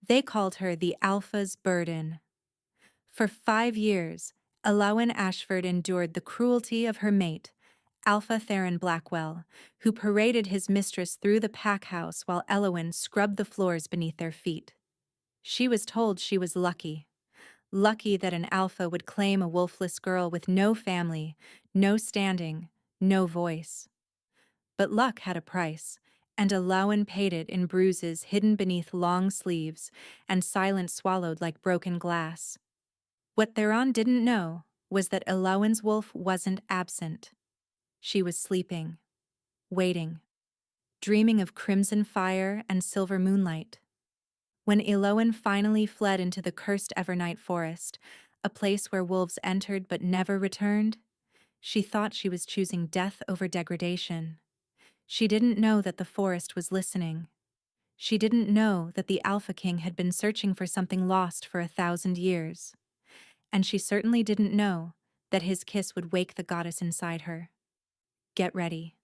They called her the Alpha's burden. For 5 years, Elowen Ashford endured the cruelty of her mate, Alpha Theron Blackwell, who paraded his mistress through the pack house while Elowen scrubbed the floors beneath their feet. She was told she was lucky. Lucky that an alpha would claim a wolfless girl with no family, no standing, no voice. But luck had a price, and Elowen paid it in bruises hidden beneath long sleeves and silence swallowed like broken glass. What Theron didn't know was that Elowen's wolf wasn't absent. She was sleeping, waiting, dreaming of crimson fire and silver moonlight. When Elowen finally fled into the cursed Evernight forest, a place where wolves entered but never returned, she thought she was choosing death over degradation. She didn't know that the forest was listening. She didn't know that the Alpha King had been searching for something lost for 1,000 years. And she certainly didn't know that his kiss would wake the goddess inside her. Get ready.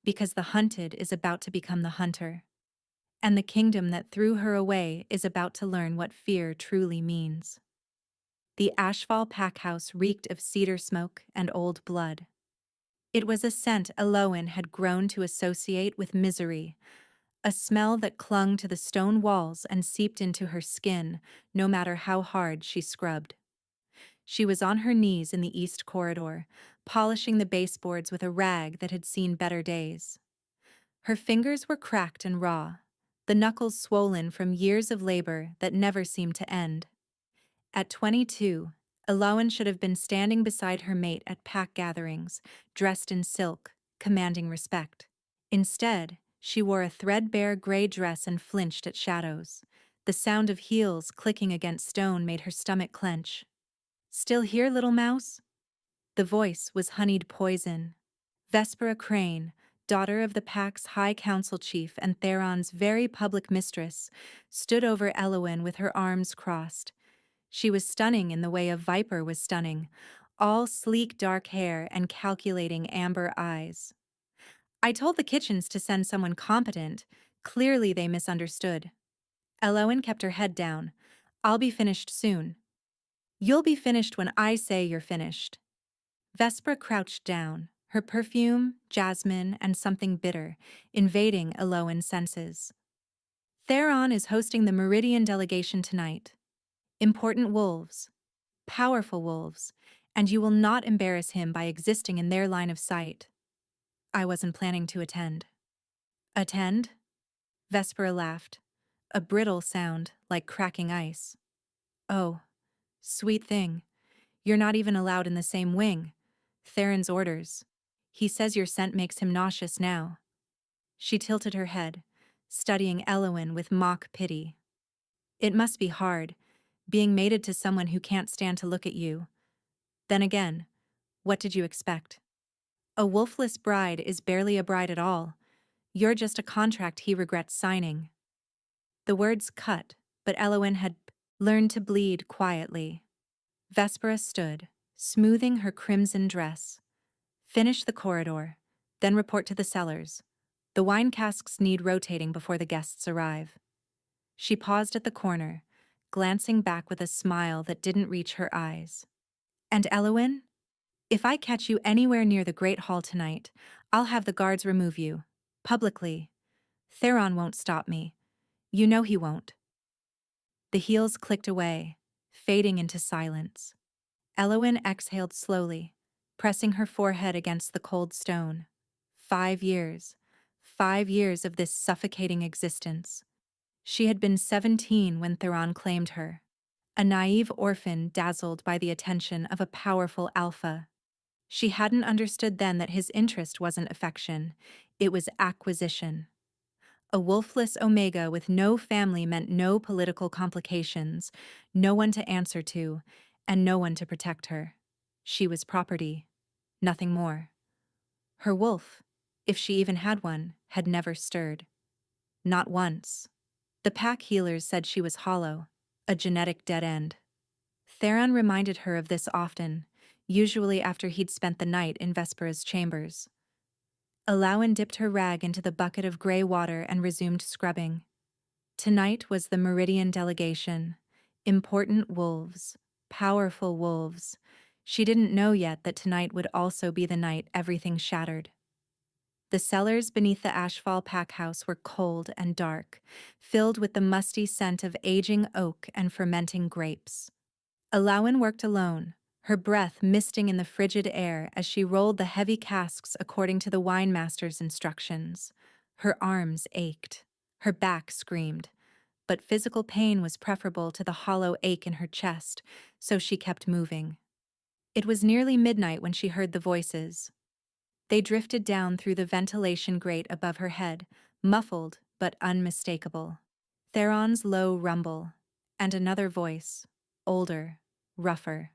Because the hunted is about to become the hunter. And the kingdom that threw her away is about to learn what fear truly means. The Ashfall packhouse reeked of cedar smoke and old blood. It was a scent Elowen had grown to associate with misery, a smell that clung to the stone walls and seeped into her skin, no matter how hard she scrubbed. She was on her knees in the east corridor, polishing the baseboards with a rag that had seen better days. Her fingers were cracked and raw, the knuckles swollen from years of labor that never seemed to end. At 22, Elowen should have been standing beside her mate at pack gatherings, dressed in silk, commanding respect. Instead, she wore a threadbare gray dress and flinched at shadows. The sound of heels clicking against stone made her stomach clench. "Still here, little mouse?" The voice was honeyed poison. Vespera Crane, daughter of the pack's High Council chief and Theron's very public mistress, stood over Elowen with her arms crossed. She was stunning in the way a viper was stunning, all sleek dark hair and calculating amber eyes. "I told the kitchens to send someone competent. Clearly they misunderstood." Elowen kept her head down. "I'll be finished soon." "You'll be finished when I say you're finished." Vespera crouched down, her perfume, jasmine, and something bitter, invading Elowen's senses. "Theron is hosting the Meridian delegation tonight. Important wolves, powerful wolves, and you will not embarrass him by existing in their line of sight." "I wasn't planning to attend." "Attend?" Vespera laughed, a brittle sound like cracking ice. "Oh, sweet thing. You're not even allowed in the same wing. Theron's orders. He says your scent makes him nauseous now." She tilted her head, studying Elowen with mock pity. "It must be hard, being mated to someone who can't stand to look at you. Then again, what did you expect? A wolfless bride is barely a bride at all. You're just a contract he regrets signing." The words cut, but Elowen had learned to bleed quietly. Vespera stood, smoothing her crimson dress. "Finish the corridor, then report to the cellars. The wine casks need rotating before the guests arrive." She paused at the corner, glancing back with a smile that didn't reach her eyes. "And Elowen? If I catch you anywhere near the Great Hall tonight, I'll have the guards remove you. Publicly. Theron won't stop me. You know he won't." The heels clicked away, fading into silence. Elowen exhaled slowly, pressing her forehead against the cold stone. 5 years. 5 years of this suffocating existence. She had been 17 when Theron claimed her, a naive orphan dazzled by the attention of a powerful alpha. She hadn't understood then that his interest wasn't affection, it was acquisition. A wolfless Omega with no family meant no political complications, no one to answer to, and no one to protect her. She was property, nothing more. Her wolf, if she even had one, had never stirred. Not once. The pack healers said she was hollow, a genetic dead end. Theron reminded her of this often, usually after he'd spent the night in Vespera's chambers. Elowen dipped her rag into the bucket of gray water and resumed scrubbing. Tonight was the Meridian delegation. Important wolves. Powerful wolves. She didn't know yet that tonight would also be the night everything shattered. The cellars beneath the Ashfall packhouse were cold and dark, filled with the musty scent of aging oak and fermenting grapes. Alawen worked alone, her breath misting in the frigid air as she rolled the heavy casks according to the winemaster's instructions. Her arms ached. Her back screamed. But physical pain was preferable to the hollow ache in her chest, so she kept moving. It was nearly midnight when she heard the voices. They drifted down through the ventilation grate above her head, muffled but unmistakable. Theron's low rumble, and another voice, older, rougher.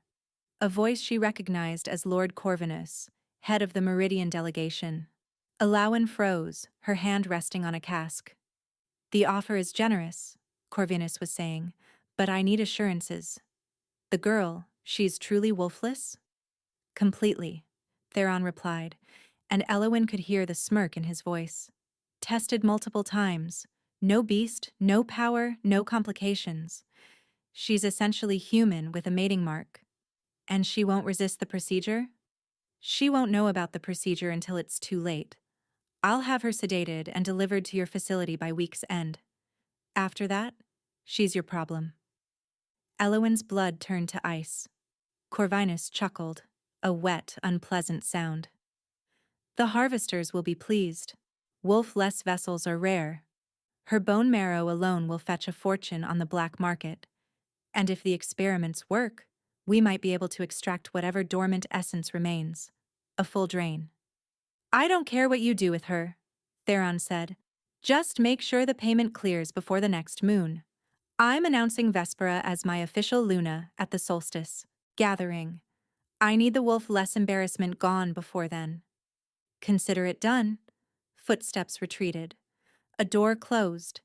A voice she recognized as Lord Corvinus, head of the Meridian delegation. Alawen froze, her hand resting on a cask. "The offer is generous," Corvinus was saying, "but I need assurances. The girl, she's truly wolfless?" "Completely," Theron replied, and Elowin could hear the smirk in his voice. "Tested multiple times. No beast, no power, no complications. She's essentially human with a mating mark. And she won't resist the procedure?" "She won't know about the procedure until it's too late. I'll have her sedated and delivered to your facility by week's end. After that, she's your problem." Elowin's blood turned to ice. Corvinus chuckled, a wet, unpleasant sound. "The harvesters will be pleased. Wolf-less vessels are rare. Her bone marrow alone will fetch a fortune on the black market. And if the experiments work, we might be able to extract whatever dormant essence remains. A full drain." "I don't care what you do with her," Theron said. "Just make sure the payment clears before the next moon. I'm announcing Vespera as my official Luna at the solstice gathering. I need the wolf-less embarrassment gone before then." "Consider it done." Footsteps retreated. A door closed.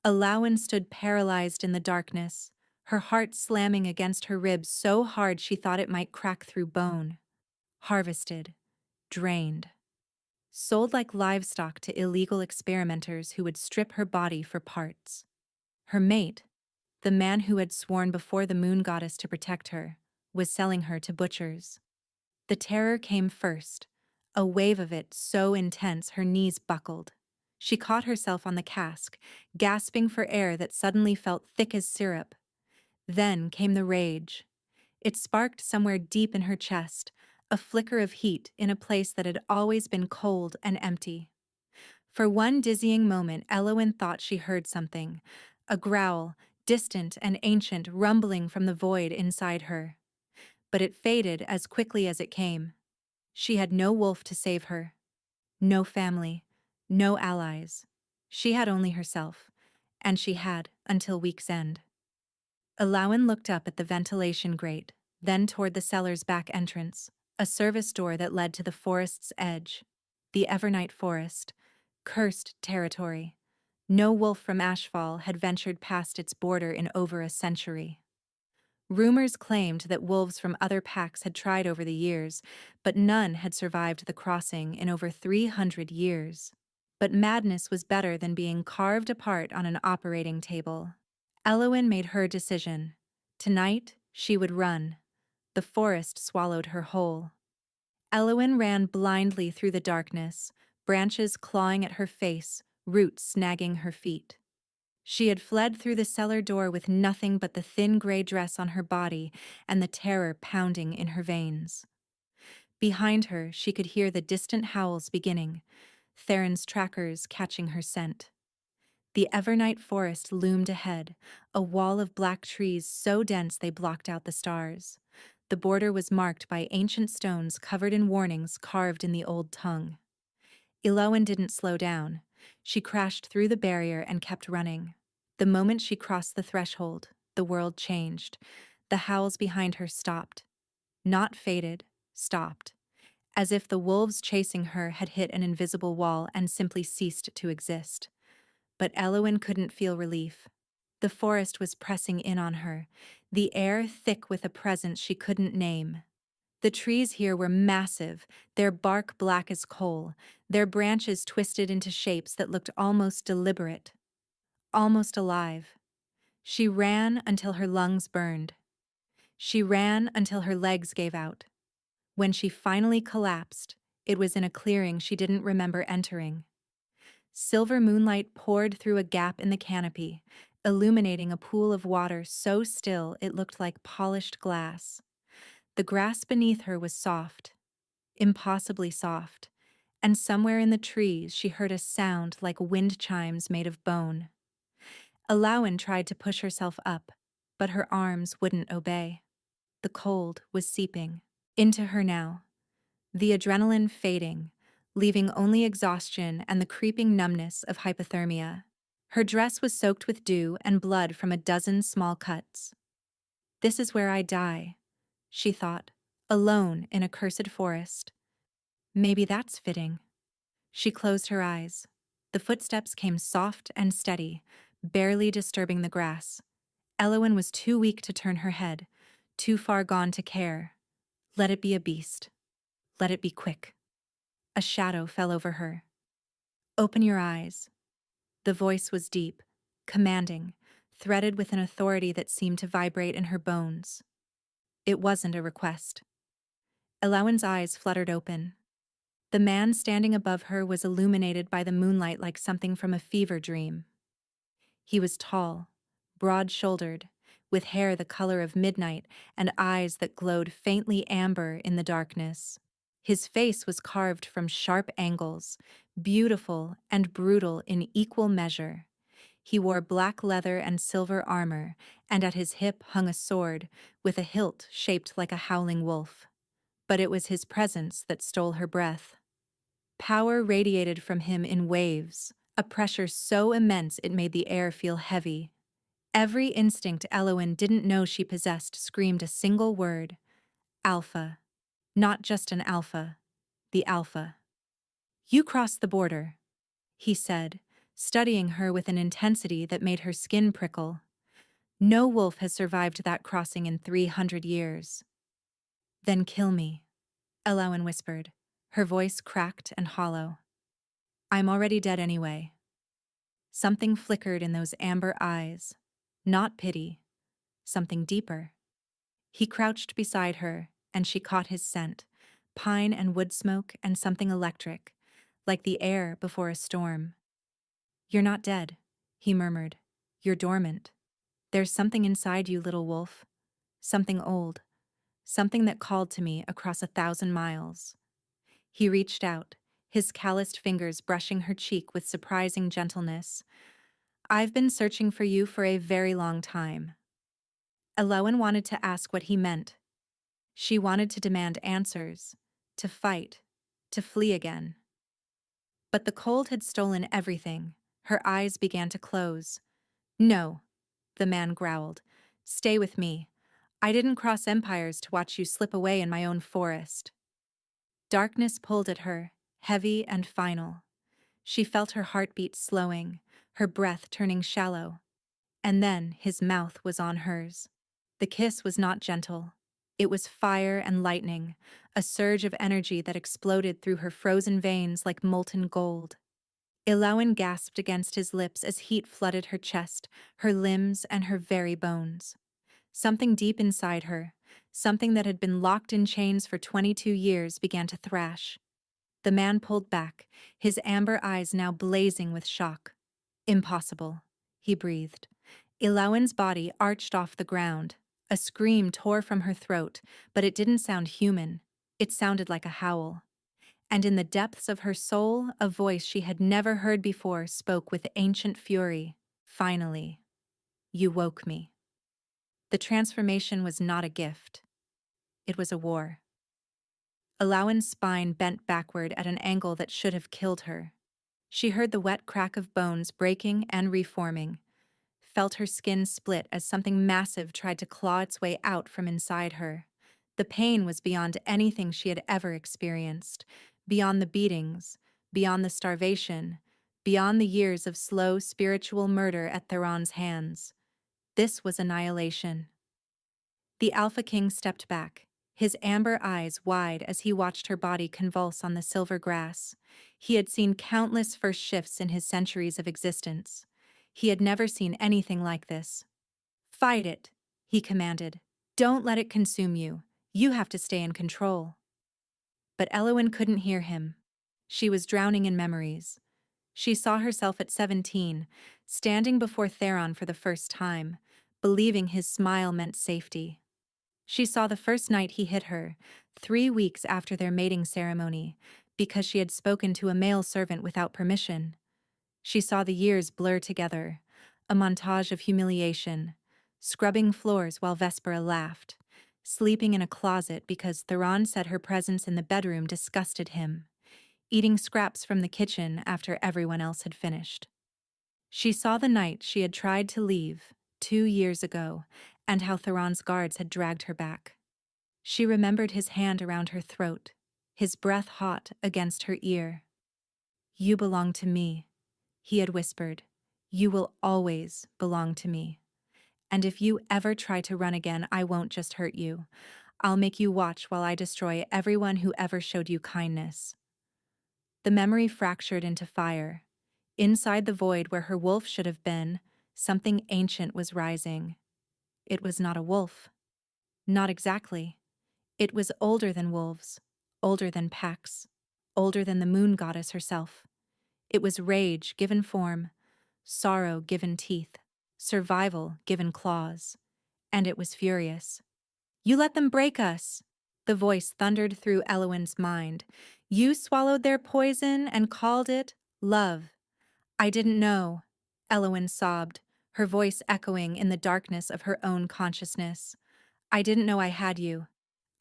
Alawen stood paralyzed in the darkness, her heart slamming against her ribs so hard she thought it might crack through bone. Harvested. Drained. Sold like livestock to illegal experimenters who would strip her body for parts. Her mate, the man who had sworn before the moon goddess to protect her, was selling her to butchers. The terror came first, a wave of it so intense her knees buckled. She caught herself on the cask, gasping for air that suddenly felt thick as syrup. Then came the rage. It sparked somewhere deep in her chest, a flicker of heat in a place that had always been cold and empty. For one dizzying moment, Elowin thought she heard something, a growl, distant and ancient, rumbling from the void inside her. But it faded as quickly as it came. She had no wolf to save her. No family. No allies. She had only herself. And she had until week's end. Alawen looked up at the ventilation grate, then toward the cellar's back entrance, a service door that led to the forest's edge. The Evernight Forest. Cursed territory. No wolf from Ashfall had ventured past its border in over a century. Rumors claimed that wolves from other packs had tried over the years, but none had survived the crossing in over 300 years. But madness was better than being carved apart on an operating table. Elowin made her decision. Tonight, she would run. The forest swallowed her whole. Elowin ran blindly through the darkness, branches clawing at her face, roots snagging her feet. She had fled through the cellar door with nothing but the thin gray dress on her body and the terror pounding in her veins. Behind her, she could hear the distant howls beginning, Theron's trackers catching her scent. The Evernight Forest loomed ahead, a wall of black trees so dense they blocked out the stars. The border was marked by ancient stones covered in warnings carved in the old tongue. Elowin didn't slow down. She crashed through the barrier and kept running. The moment she crossed the threshold, the world changed. The howls behind her stopped. Not faded, stopped. As if the wolves chasing her had hit an invisible wall and simply ceased to exist. But Elowin couldn't feel relief. The forest was pressing in on her, the air thick with a presence she couldn't name. The trees here were massive, their bark black as coal, their branches twisted into shapes that looked almost deliberate. almost alive. She ran until her lungs burned. She ran until her legs gave out. When she finally collapsed, it was in a clearing she didn't remember entering. Silver moonlight poured through a gap in the canopy, illuminating a pool of water so still it looked like polished glass. The grass beneath her was soft, impossibly soft, and somewhere in the trees she heard a sound like wind chimes made of bone. Alawan tried to push herself up, but her arms wouldn't obey. The cold was seeping into her now, the adrenaline fading, leaving only exhaustion and the creeping numbness of hypothermia. Her dress was soaked with dew and blood from a dozen small cuts. This is where I die, she thought, alone in a cursed forest. Maybe that's fitting. She closed her eyes. The footsteps came soft and steady, barely disturbing the grass. Elowen was too weak to turn her head, too far gone to care. Let it be a beast. Let it be quick. A shadow fell over her. Open your eyes. The voice was deep, commanding, threaded with an authority that seemed to vibrate in her bones. It wasn't a request. Elowen's eyes fluttered open. The man standing above her was illuminated by the moonlight like something from a fever dream. He was tall, broad-shouldered, with hair the color of midnight and eyes that glowed faintly amber in the darkness. His face was carved from sharp angles, beautiful and brutal in equal measure. He wore black leather and silver armor, and at his hip hung a sword with a hilt shaped like a howling wolf. But it was his presence that stole her breath. Power radiated from him in waves, a pressure so immense it made the air feel heavy. Every instinct Elowen didn't know she possessed screamed a single word: Alpha. Not just an alpha, the alpha. You crossed the border, he said, studying her with an intensity that made her skin prickle. No wolf has survived that crossing in 300 years. Then kill me, Elowen whispered, her voice cracked and hollow. I'm already dead anyway. Something flickered in those amber eyes. Not pity. Something deeper. He crouched beside her, and she caught his scent, pine and wood smoke and something electric, like the air before a storm. You're not dead, he murmured. You're dormant. There's something inside you, little wolf. Something old. Something that called to me across 1,000 miles. He reached out, his calloused fingers brushing her cheek with surprising gentleness. I've been searching for you for a very long time. Elowen wanted to ask what he meant. She wanted to demand answers, to fight, to flee again. But the cold had stolen everything. Her eyes began to close. No, the man growled. Stay with me. I didn't cross empires to watch you slip away in my own forest. Darkness pulled at her, heavy and final. She felt her heartbeat slowing, her breath turning shallow. And then his mouth was on hers. The kiss was not gentle. It was fire and lightning, a surge of energy that exploded through her frozen veins like molten gold. Elowen gasped against his lips as heat flooded her chest, her limbs, and her very bones. Something deep inside her, something that had been locked in chains for 22 years, began to thrash. The man pulled back, his amber eyes now blazing with shock. Impossible, he breathed. Elowen's body arched off the ground. A scream tore from her throat, but it didn't sound human. It sounded like a howl. And in the depths of her soul, a voice she had never heard before spoke with ancient fury. Finally, you woke me. The transformation was not a gift. It was a war. Elowen's spine bent backward at an angle that should have killed her. She heard the wet crack of bones breaking and reforming, felt her skin split as something massive tried to claw its way out from inside her. The pain was beyond anything she had ever experienced, beyond the beatings, beyond the starvation, beyond the years of slow spiritual murder at Theron's hands. This was annihilation. The Alpha King stepped back, his amber eyes wide as he watched her body convulse on the silver grass. He had seen countless first shifts in his centuries of existence. He had never seen anything like this. "Fight it," he commanded. "Don't let it consume you. You have to stay in control." But Eowyn couldn't hear him. She was drowning in memories. She saw herself at 17, standing before Theron for the first time, believing his smile meant safety. She saw the first night he hit her, 3 weeks after their mating ceremony, because she had spoken to a male servant without permission. She saw the years blur together, a montage of humiliation, scrubbing floors while Vespera laughed, sleeping in a closet because Theron said her presence in the bedroom disgusted him, eating scraps from the kitchen after everyone else had finished. She saw the night she had tried to leave, 2 years ago, and how Theron's guards had dragged her back. She remembered his hand around her throat, his breath hot against her ear. "You belong to me," he had whispered. "You will always belong to me. And if you ever try to run again, I won't just hurt you. I'll make you watch while I destroy everyone who ever showed you kindness." The memory fractured into fire. Inside the void where her wolf should have been, something ancient was rising. It was not a wolf. Not exactly. It was older than wolves, older than packs, older than the moon goddess herself. It was rage given form, sorrow given teeth, survival given claws. And it was furious. "You let them break us!" The voice thundered through Eowyn's mind. "You swallowed their poison and called it love." "I didn't know," Eowyn sobbed, her voice echoing in the darkness of her own consciousness. "I didn't know I had you.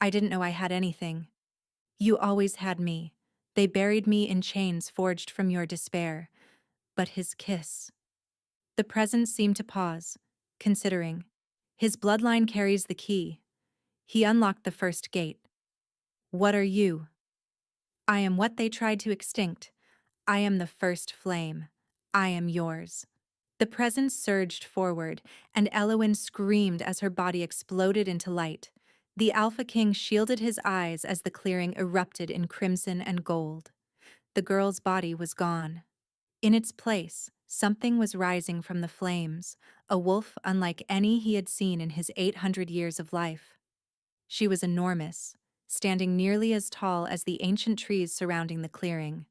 I didn't know I had anything. You always had me. They buried me in chains forged from your despair. But his kiss." The presence seemed to pause, considering. His bloodline carries the key. He unlocked the first gate. "What are you?" "I am what they tried to extinct. I am the first flame. I am yours." The presence surged forward, and Eowyn screamed as her body exploded into light. The Alpha King shielded his eyes as the clearing erupted in crimson and gold. The girl's body was gone. In its place, something was rising from the flames, a wolf unlike any he had seen in his 800 years of life. She was enormous, standing nearly as tall as the ancient trees surrounding the clearing.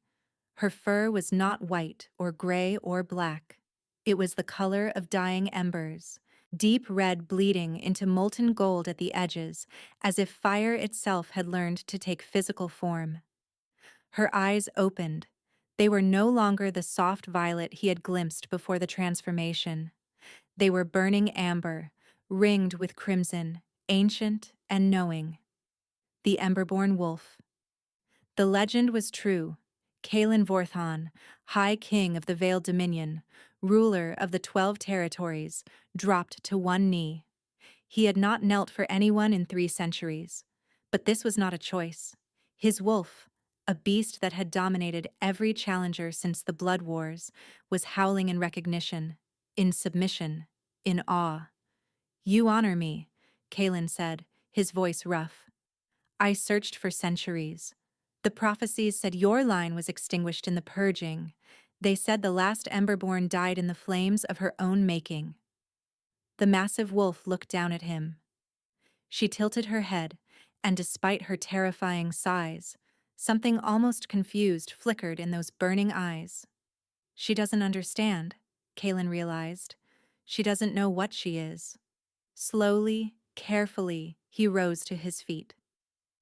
Her fur was not white or gray or black. It was the color of dying embers, deep red bleeding into molten gold at the edges, as if fire itself had learned to take physical form. Her eyes opened. They were no longer the soft violet he had glimpsed before the transformation. They were burning amber, ringed with crimson, ancient and knowing. The Emberborn Wolf. The legend was true. Kaelin Vorthon, High King of the Veiled Dominion, ruler of the 12 territories, dropped to one knee. He had not knelt for anyone in 3 centuries. But this was not a choice. His wolf, a beast that had dominated every challenger since the Blood Wars, was howling in recognition, in submission, in awe. "You honor me," Kaelin said, his voice rough. "I searched for centuries. The prophecies said your line was extinguished in the purging. They said the last Emberborn died in the flames of her own making." The massive wolf looked down at him. She tilted her head, and despite her terrifying size, something almost confused flickered in those burning eyes. She doesn't understand, Kaelin realized. She doesn't know what she is. Slowly, carefully, he rose to his feet.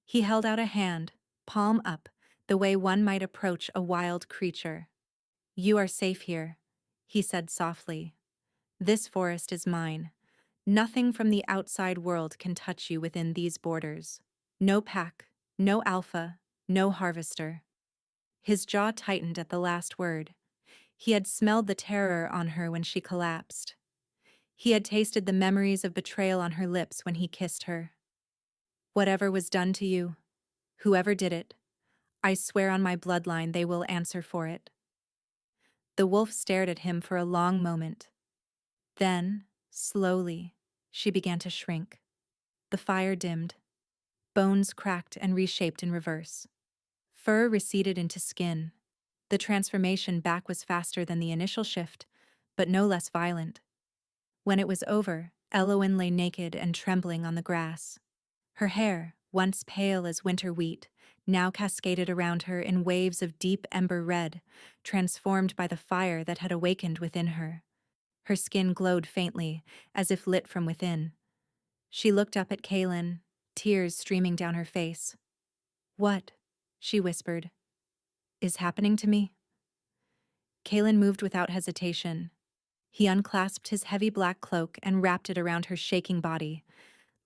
He held out a hand, palm up, the way one might approach a wild creature. "You are safe here," he said softly. "This forest is mine. Nothing from the outside world can touch you within these borders. No pack, no alpha, no harvester." His jaw tightened at the last word. He had smelled the terror on her when she collapsed. He had tasted the memories of betrayal on her lips when he kissed her. "Whatever was done to you, whoever did it, I swear on my bloodline they will answer for it." The wolf stared at him for a long moment. Then, slowly, she began to shrink. The fire dimmed. Bones cracked and reshaped in reverse. Fur receded into skin. The transformation back was faster than the initial shift, but no less violent. When it was over, Elowen lay naked and trembling on the grass. Her hair, once pale as winter wheat, now cascaded around her in waves of deep ember red, transformed by the fire that had awakened within her. Her skin glowed faintly, as if lit from within. She looked up at Kaelin, tears streaming down her face. "What," she whispered, "is happening to me?" Kaelin moved without hesitation. He unclasped his heavy black cloak and wrapped it around her shaking body,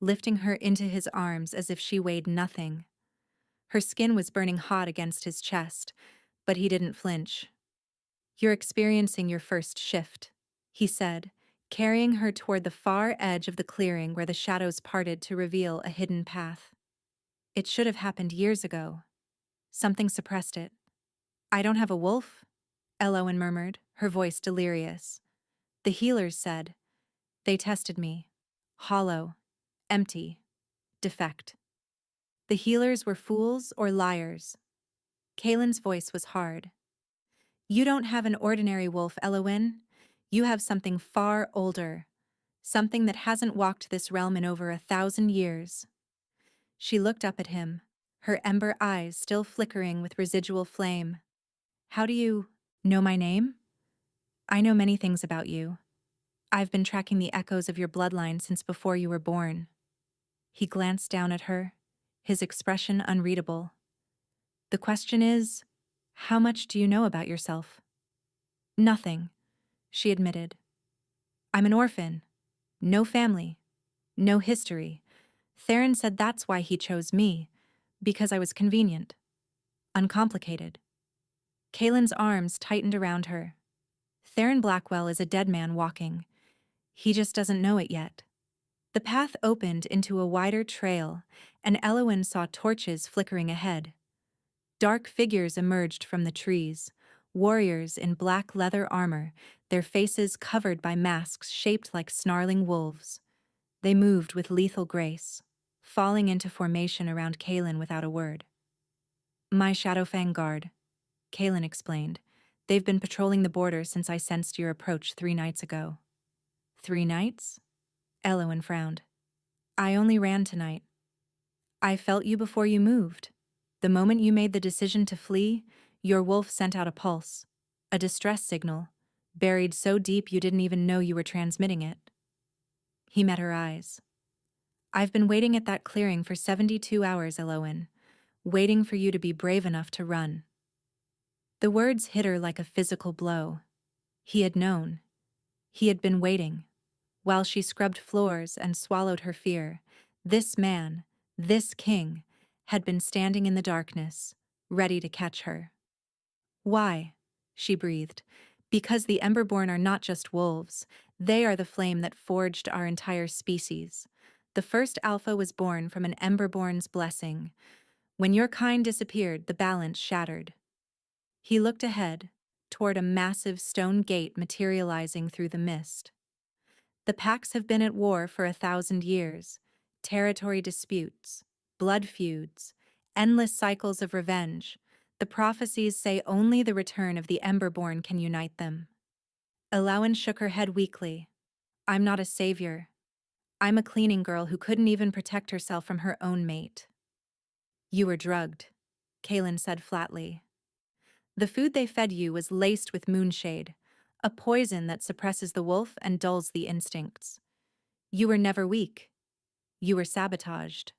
lifting her into his arms as if she weighed nothing. Her skin was burning hot against his chest, but he didn't flinch. "You're experiencing your first shift," he said, carrying her toward the far edge of the clearing where the shadows parted to reveal a hidden path. "It should have happened years ago. Something suppressed it." "I don't have a wolf," Elowen murmured, her voice delirious. "The healers said. They tested me. Hollow. Empty. Defect." The healers were fools or liars. Kaelin's voice was hard. "You don't have an ordinary wolf, Elowen. You have something far older. Something that hasn't walked this realm in over 1,000 years." She looked up at him, her ember eyes still flickering with residual flame. "How do you know my name?" "I know many things about you. I've been tracking the echoes of your bloodline since before you were born." He glanced down at her, his expression unreadable. "The question is, how much do you know about yourself?" "Nothing," she admitted. "I'm an orphan. No family. No history. Theron said that's why he chose me, because I was convenient. Uncomplicated." Kaelin's arms tightened around her. "Theron Blackwell is a dead man walking. He just doesn't know it yet." The path opened into a wider trail, and Elowen saw torches flickering ahead. Dark figures emerged from the trees, warriors in black leather armor, their faces covered by masks shaped like snarling wolves. They moved with lethal grace, falling into formation around Kaelin without a word. "My Shadowfang Guard," Kaelin explained. "They've been patrolling the border since I sensed your approach 3 nights ago." "3 nights?" Elowen frowned. "I only ran tonight. I felt you before you moved. The moment you made the decision to flee, your wolf sent out a pulse, a distress signal, buried so deep you didn't even know you were transmitting it." He met her eyes. "I've been waiting at that clearing for 72 hours, Elowen, waiting for you to be brave enough to run." The words hit her like a physical blow. He had known. He had been waiting. While she scrubbed floors and swallowed her fear, this man, this king, had been standing in the darkness, ready to catch her. "Why?" she breathed. "Because the Emberborn are not just wolves. They are the flame that forged our entire species. The first Alpha was born from an Emberborn's blessing. When your kind disappeared, the balance shattered." He looked ahead, toward a massive stone gate materializing through the mist. "The packs have been at war for 1,000 years. Territory disputes, blood feuds, endless cycles of revenge. The prophecies say only the return of the Emberborn can unite them." Elowen shook her head weakly. "I'm not a savior. I'm a cleaning girl who couldn't even protect herself from her own mate." "You were drugged," Kaelin said flatly. "The food they fed you was laced with moonshade, a poison that suppresses the wolf and dulls the instincts. You were never weak. You were sabotaged."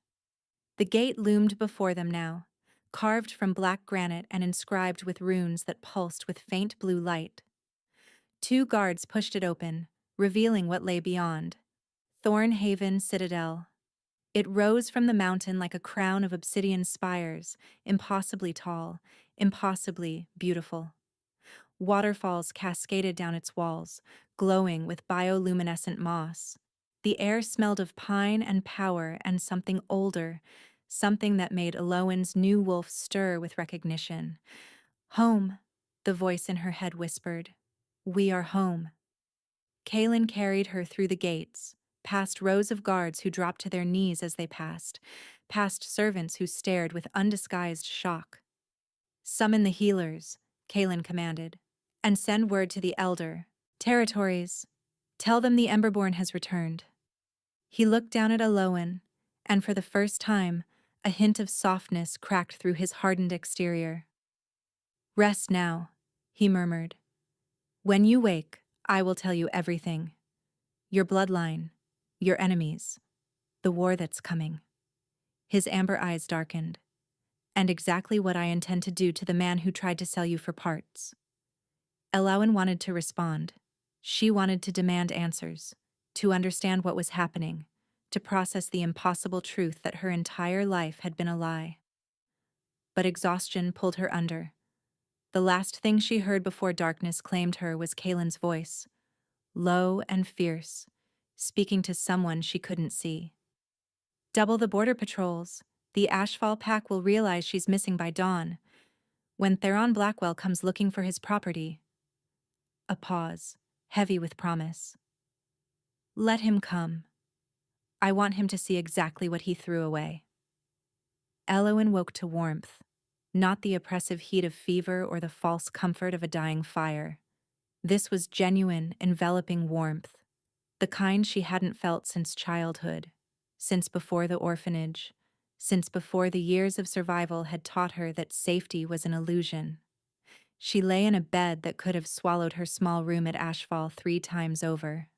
The gate loomed before them now, carved from black granite and inscribed with runes that pulsed with faint blue light. 2 guards pushed it open, revealing what lay beyond. Thornhaven Citadel. It rose from the mountain like a crown of obsidian spires, impossibly tall, impossibly beautiful. Waterfalls cascaded down its walls, glowing with bioluminescent moss. The air smelled of pine and power and something older, something that made Elowen's new wolf stir with recognition. "Home," the voice in her head whispered. "We are home." Kaelin carried her through the gates, past rows of guards who dropped to their knees as they passed, past servants who stared with undisguised shock. "Summon the healers," Kaelin commanded, "and send word to the elder. Territories. Tell them the Emberborn has returned. He looked down at Alowan, and for the first time, a hint of softness cracked through his hardened exterior. Rest now, he murmured. When you wake, I will tell you everything. Your bloodline, your enemies, the war that's coming. His amber eyes darkened. And exactly what I intend to do to the man who tried to sell you for parts. Alowan wanted to respond. She wanted to demand answers, to understand what was happening, to process the impossible truth that her entire life had been a lie. But exhaustion pulled her under. The last thing she heard before darkness claimed her was Kaelin's voice, low and fierce, speaking to someone she couldn't see. Double the border patrols. The Ashfall pack will realize she's missing by dawn. When Theron Blackwell comes looking for his property. A pause, heavy with promise. Let him come. I want him to see exactly what he threw away. Elowen woke to warmth, not the oppressive heat of fever or the false comfort of a dying fire. This was genuine, enveloping warmth, the kind she hadn't felt since childhood, since before the orphanage, since before the years of survival had taught her that safety was an illusion. She lay in a bed that could have swallowed her small room at Ashfall 3 times over.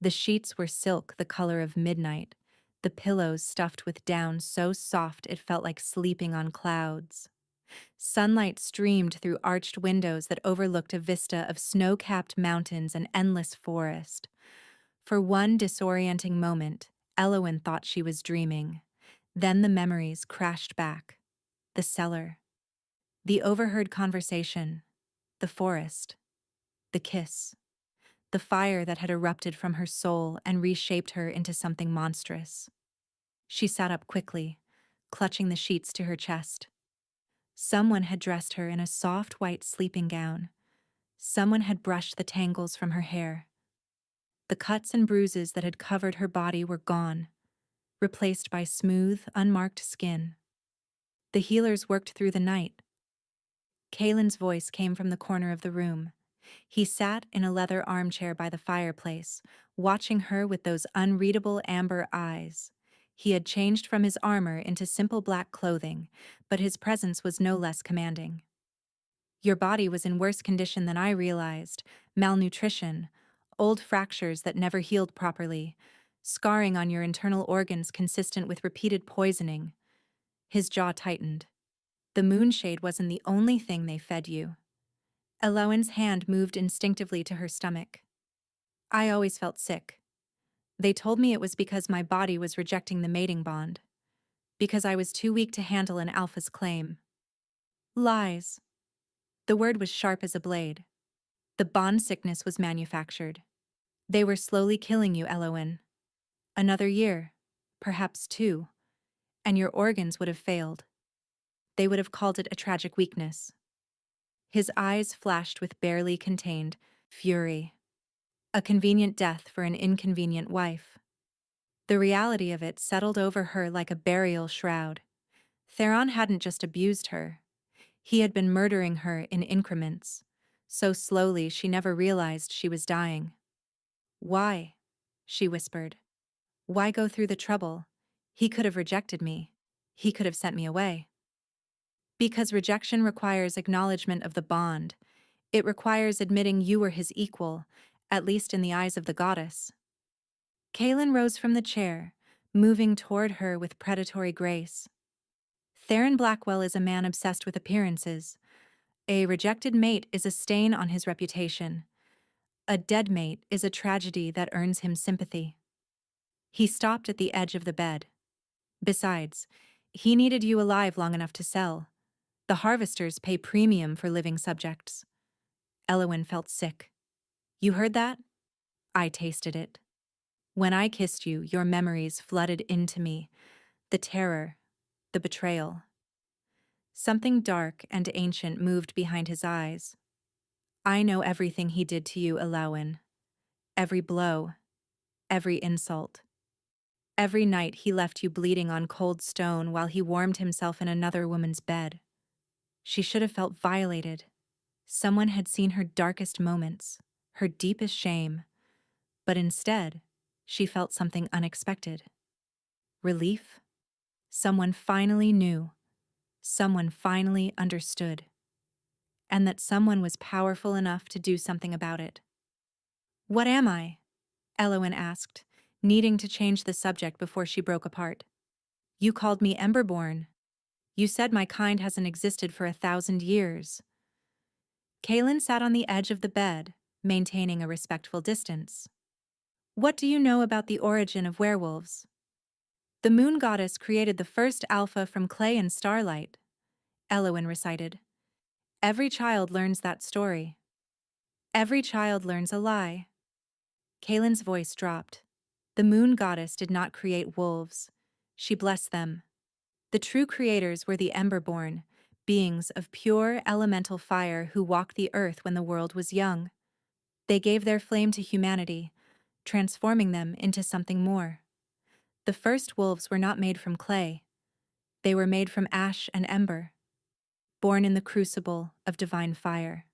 The sheets were silk the color of midnight, the pillows stuffed with down so soft it felt like sleeping on clouds. Sunlight streamed through arched windows that overlooked a vista of snow-capped mountains and endless forest. For one disorienting moment, Elowen thought she was dreaming. Then the memories crashed back. The cellar. The overheard conversation. The forest. The kiss. The fire that had erupted from her soul and reshaped her into something monstrous. She sat up quickly, clutching the sheets to her chest. Someone had dressed her in a soft white sleeping gown. Someone had brushed the tangles from her hair. The cuts and bruises that had covered her body were gone, replaced by smooth, unmarked skin. The healers worked through the night. Kaelin's voice came from the corner of the room. He sat in a leather armchair by the fireplace, watching her with those unreadable amber eyes. He had changed from his armor into simple black clothing, but his presence was no less commanding. Your body was in worse condition than I realized. Malnutrition, old fractures that never healed properly, scarring on your internal organs consistent with repeated poisoning. His jaw tightened. The moonshade wasn't the only thing they fed you. Elowen's hand moved instinctively to her stomach. I always felt sick. They told me it was because my body was rejecting the mating bond. Because I was too weak to handle an alpha's claim. Lies. The word was sharp as a blade. The bond sickness was manufactured. They were slowly killing you, Elowen. Another year, perhaps 2, and your organs would have failed. They would have called it a tragic weakness. His eyes flashed with barely contained fury. A convenient death for an inconvenient wife. The reality of it settled over her like a burial shroud. Theron hadn't just abused her. He had been murdering her in increments, so slowly she never realized she was dying. Why? She whispered. Why go through the trouble? He could have rejected me. He could have sent me away. Because rejection requires acknowledgement of the bond. It requires admitting you were his equal, at least in the eyes of the goddess. Kaelin rose from the chair, moving toward her with predatory grace. Theron Blackwell is a man obsessed with appearances. A rejected mate is a stain on his reputation. A dead mate is a tragedy that earns him sympathy. He stopped at the edge of the bed. Besides, he needed you alive long enough to sell. The harvesters pay premium for living subjects. Elowen felt sick. You heard that? I tasted it. When I kissed you, your memories flooded into me. The terror, the betrayal. Something dark and ancient moved behind his eyes. I know everything he did to you, Elowen. Every blow, every insult. Every night he left you bleeding on cold stone while he warmed himself in another woman's bed. She should have felt violated. Someone had seen her darkest moments, her deepest shame, but instead, she felt something unexpected. Relief. Someone finally knew. Someone finally understood. And that someone was powerful enough to do something about it. "What am I?" Elowen asked, needing to change the subject before she broke apart. "You called me Emberborn. You said my kind hasn't existed for 1,000 years." Kaelin sat on the edge of the bed, maintaining a respectful distance. "What do you know about the origin of werewolves?" "The moon goddess created the first alpha from clay and starlight," Elowen recited. "Every child learns that story. Every child learns a lie." Kaelin's voice dropped. The moon goddess did not create wolves. She blessed them. The true creators were the Emberborn, beings of pure elemental fire who walked the earth when the world was young. They gave their flame to humanity, transforming them into something more. The first wolves were not made from clay. They were made from ash and ember, born in the crucible of divine fire.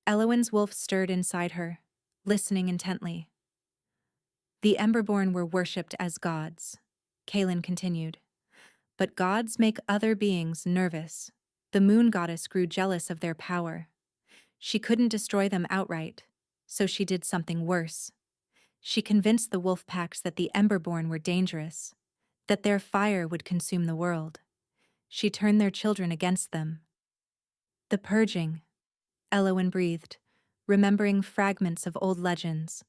Elowen's wolf stirred inside her, listening intently. "The Emberborn were worshipped as gods," Kaelin continued. "But gods make other beings nervous. The moon goddess grew jealous of their power. She couldn't destroy them outright, so she did something worse. She convinced the wolf packs that the Emberborn were dangerous, that their fire would consume the world. She turned their children against them." "The purging," Elowen breathed, remembering fragments of old legends.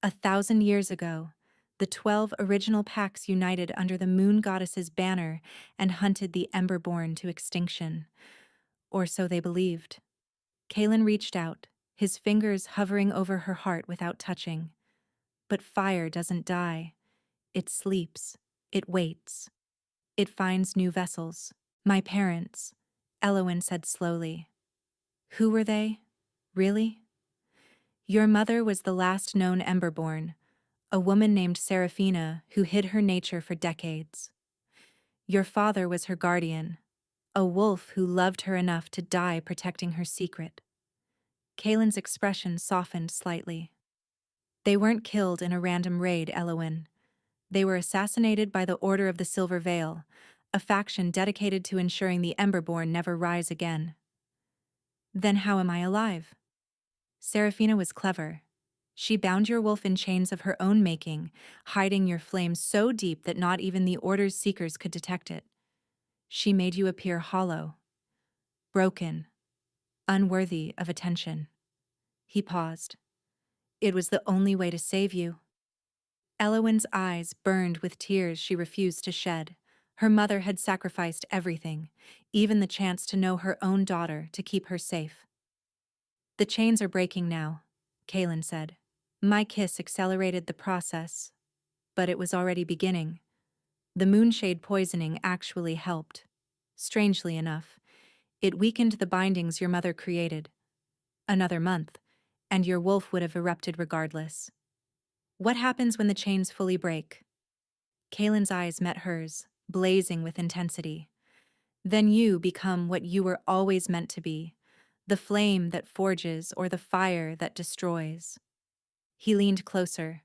1,000 years ago, the 12 original packs united under the moon goddess's banner and hunted the Emberborn to extinction. Or so they believed. Kaelin reached out, his fingers hovering over her heart without touching. "But fire doesn't die. It sleeps. It waits. It finds new vessels." "My parents," Elowen said slowly. "Who were they? Really?" "Your mother was the last known Emberborn, a woman named Seraphina who hid her nature for decades. Your father was her guardian, a wolf who loved her enough to die protecting her secret." Kaelin's expression softened slightly. "They weren't killed in a random raid, Elowen. They were assassinated by the Order of the Silver Veil, a faction dedicated to ensuring the Emberborn never rise again." "Then how am I alive?" "Seraphina was clever. She bound your wolf in chains of her own making, hiding your flame so deep that not even the Order's seekers could detect it. She made you appear hollow, broken, unworthy of attention." He paused. "It was the only way to save you." Elowen's eyes burned with tears she refused to shed. Her mother had sacrificed everything, even the chance to know her own daughter, to keep her safe. "The chains are breaking now," Kaelin said. "My kiss accelerated the process, but it was already beginning. The moonshade poisoning actually helped. Strangely enough, it weakened the bindings your mother created. Another month, and your wolf would have erupted regardless." "What happens when the chains fully break?" Kaelin's eyes met hers, blazing with intensity. "Then you become what you were always meant to be, the flame that forges or the fire that destroys." He leaned closer.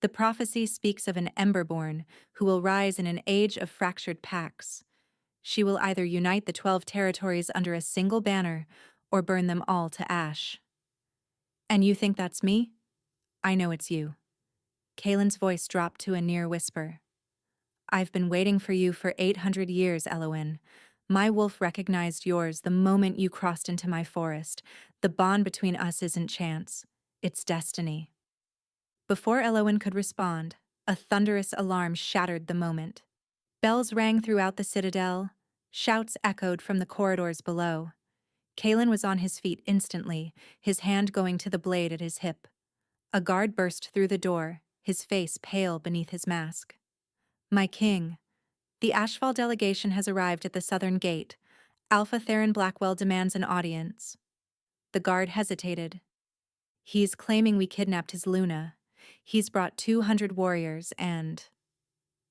"The prophecy speaks of an Emberborn who will rise in an age of fractured packs. She will either unite the 12 territories under a single banner or burn them all to ash." "And you think that's me?" "I know it's you." Kaelin's voice dropped to a near whisper. "I've been waiting for you for 800 years, Elowen. My wolf recognized yours the moment you crossed into my forest. The bond between us isn't chance. It's destiny." Before Elowen could respond, a thunderous alarm shattered the moment. Bells rang throughout the citadel. Shouts echoed from the corridors below. Kaelin was on his feet instantly, his hand going to the blade at his hip. A guard burst through the door, his face pale beneath his mask. "My king, the Ashfall delegation has arrived at the southern gate. Alpha Theron Blackwell demands an audience." The guard hesitated. "He's claiming we kidnapped his Luna. He's brought 200 warriors and—"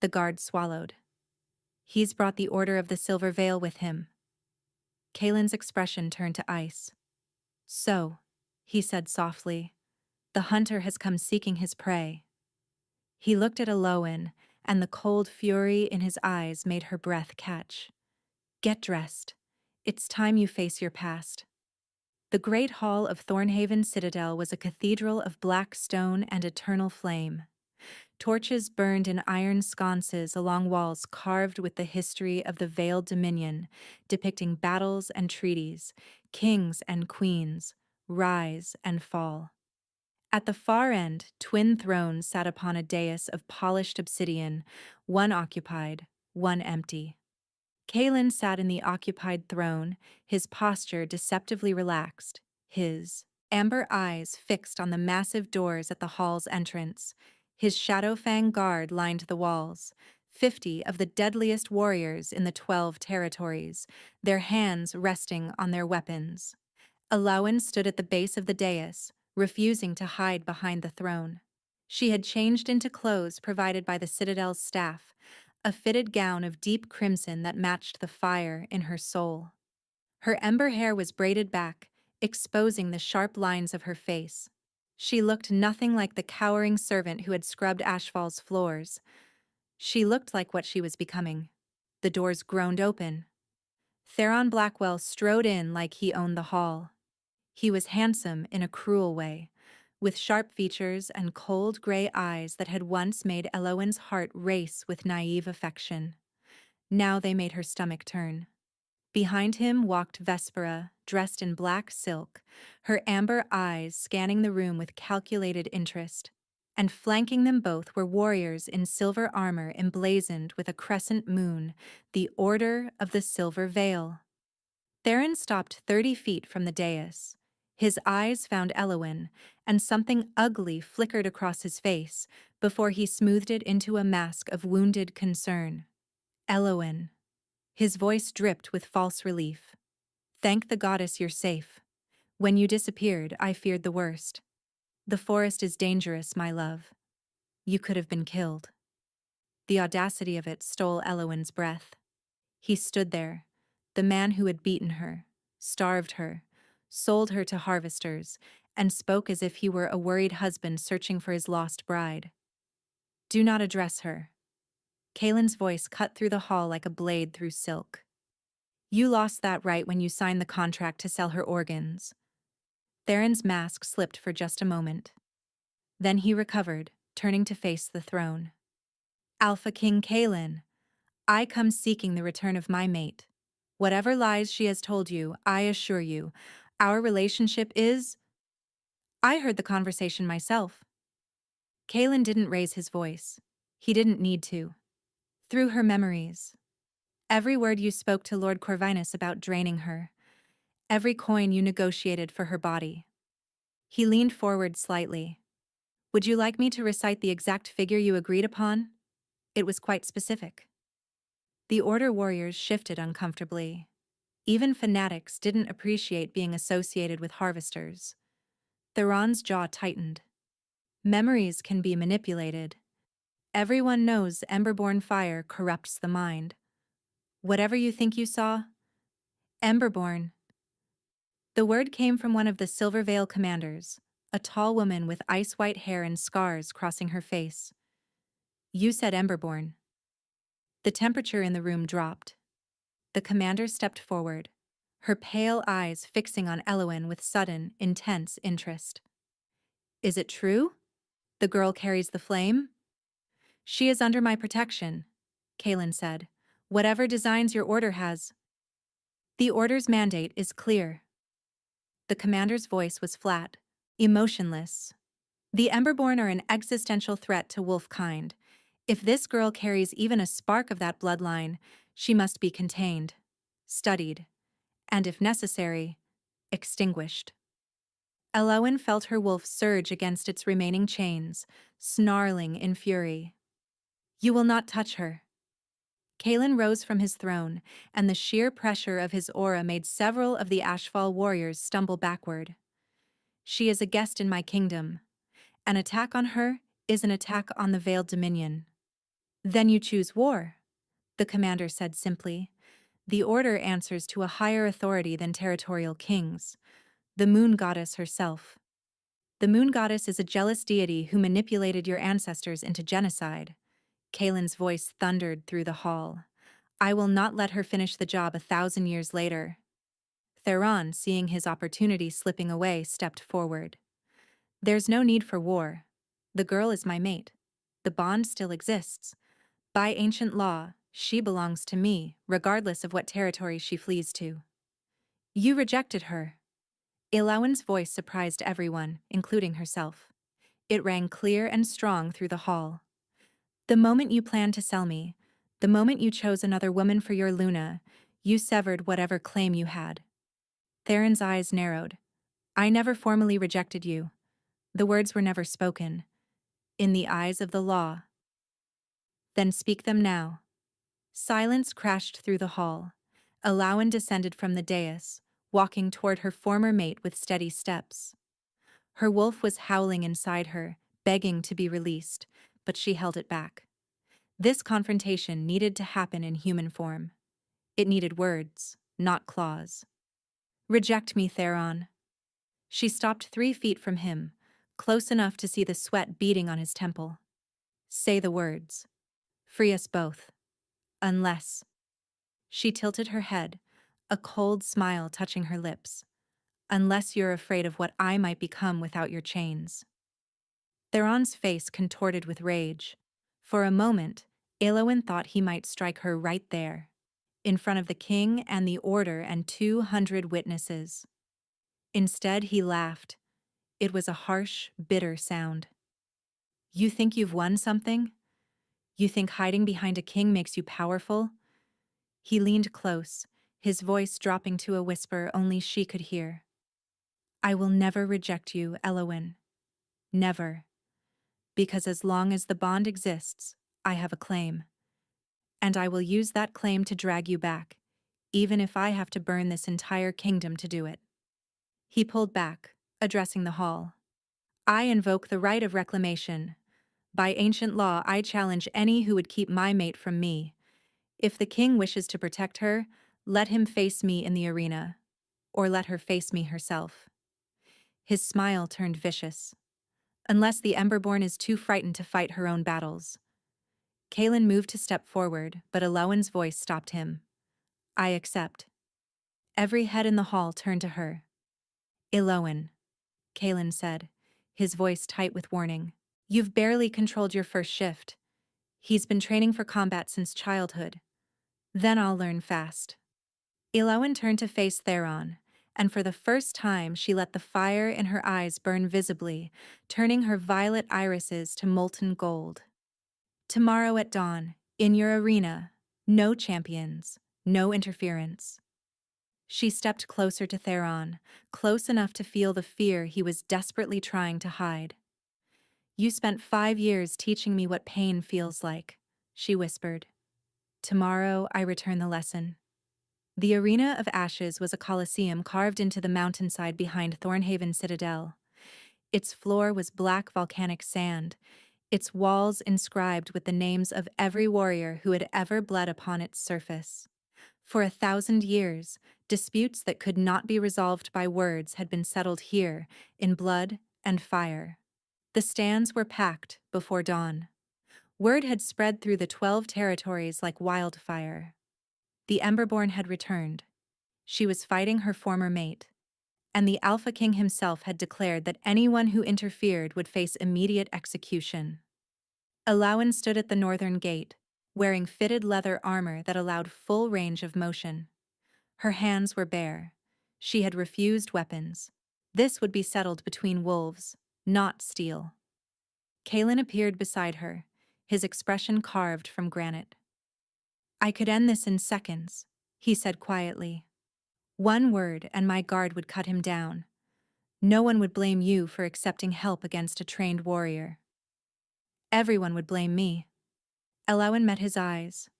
The guard swallowed. "He's brought the Order of the Silver Veil with him." Kaelin's expression turned to ice. "So, he said softly. The hunter has come seeking his prey. He looked at Elowen, and the cold fury in his eyes made her breath catch. Get dressed. It's time you face your past. The great hall of Thornhaven Citadel was a cathedral of black stone and eternal flame. Torches burned in iron sconces along walls carved with the history of the Veiled Dominion, depicting battles and treaties, kings and queens, rise and fall. At the far end, twin thrones sat upon a dais of polished obsidian, one occupied, one empty. Kalen sat in the occupied throne, his posture deceptively relaxed, his amber eyes fixed on the massive doors at the hall's entrance. His Shadowfang guard lined the walls, 50 of the deadliest warriors in the 12 territories, their hands resting on their weapons. Elowen stood at the base of the dais, refusing to hide behind the throne. She had changed into clothes provided by the Citadel's staff, a fitted gown of deep crimson that matched the fire in her soul. Her ember hair was braided back, exposing the sharp lines of her face. She looked nothing like the cowering servant who had scrubbed Ashfall's floors. She looked like what she was becoming. The doors groaned open. Theron Blackwell strode in like he owned the hall. He was handsome in a cruel way, with sharp features and cold gray eyes that had once made Elowen's heart race with naive affection. Now they made her stomach turn. Behind him walked Vespera, dressed in black silk, her amber eyes scanning the room with calculated interest. And flanking them both were warriors in silver armor emblazoned with a crescent moon, the Order of the Silver Veil. Theron stopped 30 feet from the dais. His eyes found Elowen, and something ugly flickered across his face before he smoothed it into a mask of wounded concern. Elowen. His voice dripped with false relief. Thank the goddess you're safe. When you disappeared, I feared the worst. The forest is dangerous, my love. You could have been killed. The audacity of it stole Elowen's breath. He stood there, the man who had beaten her, starved her, sold her to harvesters, and spoke as if he were a worried husband searching for his lost bride. Do not address her. Kalen's voice cut through the hall like a blade through silk. You lost that right when you signed the contract to sell her organs. Theron's mask slipped for just a moment. Then he recovered, turning to face the throne. Alpha King Kalen, I come seeking the return of my mate. Whatever lies she has told you, I assure you, our relationship is... I heard the conversation myself. Kalen didn't raise his voice. He didn't need to. Through her memories. Every word you spoke to Lord Corvinus about draining her. Every coin you negotiated for her body. He leaned forward slightly. Would you like me to recite the exact figure you agreed upon? It was quite specific. The Order warriors shifted uncomfortably. Even fanatics didn't appreciate being associated with harvesters. Theron's jaw tightened. Memories can be manipulated. Everyone knows Emberborn fire corrupts the mind. Whatever you think you saw, Emberborn. The word came from one of the Silver Veil commanders, a tall woman with ice-white hair and scars crossing her face. You said Emberborn. The temperature in the room dropped. The commander stepped forward, her pale eyes fixing on Elowen with sudden, intense interest. Is it true? The girl carries the flame? She is under my protection, Kalen said. Whatever designs your order has. The order's mandate is clear. The commander's voice was flat, emotionless. The Emberborn are an existential threat to wolfkind. If this girl carries even a spark of that bloodline, she must be contained, studied, and if necessary, extinguished. Elowen felt her wolf surge against its remaining chains, snarling in fury. You will not touch her. Kalen rose from his throne, and the sheer pressure of his aura made several of the Ashfall warriors stumble backward. She is a guest in my kingdom. An attack on her is an attack on the Veiled Dominion. Then you choose war, the commander said simply. The order answers to a higher authority than territorial kings. The moon goddess herself. The moon goddess is a jealous deity who manipulated your ancestors into genocide. Kaelin's voice thundered through the hall. I will not let her finish the job 1,000 years later. Theron, seeing his opportunity slipping away, stepped forward. There's no need for war. The girl is my mate. The bond still exists. By ancient law, she belongs to me, regardless of what territory she flees to. You rejected her. Elowin's voice surprised everyone, including herself. It rang clear and strong through the hall. The moment you planned to sell me, the moment you chose another woman for your Luna, you severed whatever claim you had. Theron's eyes narrowed. I never formally rejected you. The words were never spoken. In the eyes of the law. Then speak them now. Silence crashed through the hall. Elowin descended from the dais, walking toward her former mate with steady steps. Her wolf was howling inside her, begging to be released, but she held it back. This confrontation needed to happen in human form. It needed words, not claws. Reject me, Theron. She stopped 3 feet from him, close enough to see the sweat beading on his temple. Say the words. Free us both. Unless. She tilted her head, a cold smile touching her lips. Unless you're afraid of what I might become without your chains. Theron's face contorted with rage. For a moment, Elowin thought he might strike her right there, in front of the king and the order and 200 witnesses. Instead, he laughed. It was a harsh, bitter sound. You think you've won something? You think hiding behind a king makes you powerful? He leaned close, his voice dropping to a whisper only she could hear. I will never reject you, Elowin. Never. Because as long as the bond exists, I have a claim. And I will use that claim to drag you back, even if I have to burn this entire kingdom to do it. He pulled back, addressing the hall. I invoke the right of reclamation. By ancient law, I challenge any who would keep my mate from me. If the king wishes to protect her, let him face me in the arena, or let her face me herself. His smile turned vicious. Unless the Emberborn is too frightened to fight her own battles. Kaelin moved to step forward, but Elowin's voice stopped him. I accept. Every head in the hall turned to her. Elowin, Kaelin said, his voice tight with warning. You've barely controlled your first shift. He's been training for combat since childhood. Then I'll learn fast. Elowin turned to face Theron, and for the first time she let the fire in her eyes burn visibly, turning her violet irises to molten gold. Tomorrow at dawn, in your arena, no champions, no interference. She stepped closer to Theron, close enough to feel the fear he was desperately trying to hide. You spent 5 years teaching me what pain feels like, she whispered. Tomorrow I return the lesson. The Arena of Ashes was a coliseum carved into the mountainside behind Thornhaven Citadel. Its floor was black volcanic sand, its walls inscribed with the names of every warrior who had ever bled upon its surface. For 1,000 years, disputes that could not be resolved by words had been settled here, in blood and fire. The stands were packed before dawn. Word had spread through the 12 territories like wildfire. The Emberborn had returned. She was fighting her former mate. And the Alpha King himself had declared that anyone who interfered would face immediate execution. Elowin stood at the northern gate, wearing fitted leather armor that allowed full range of motion. Her hands were bare. She had refused weapons. This would be settled between wolves, not steel. Kaelin appeared beside her, his expression carved from granite. I could end this in seconds, he said quietly. One word and my guard would cut him down. No one would blame you for accepting help against a trained warrior. Everyone would blame me. Elowin met his eyes.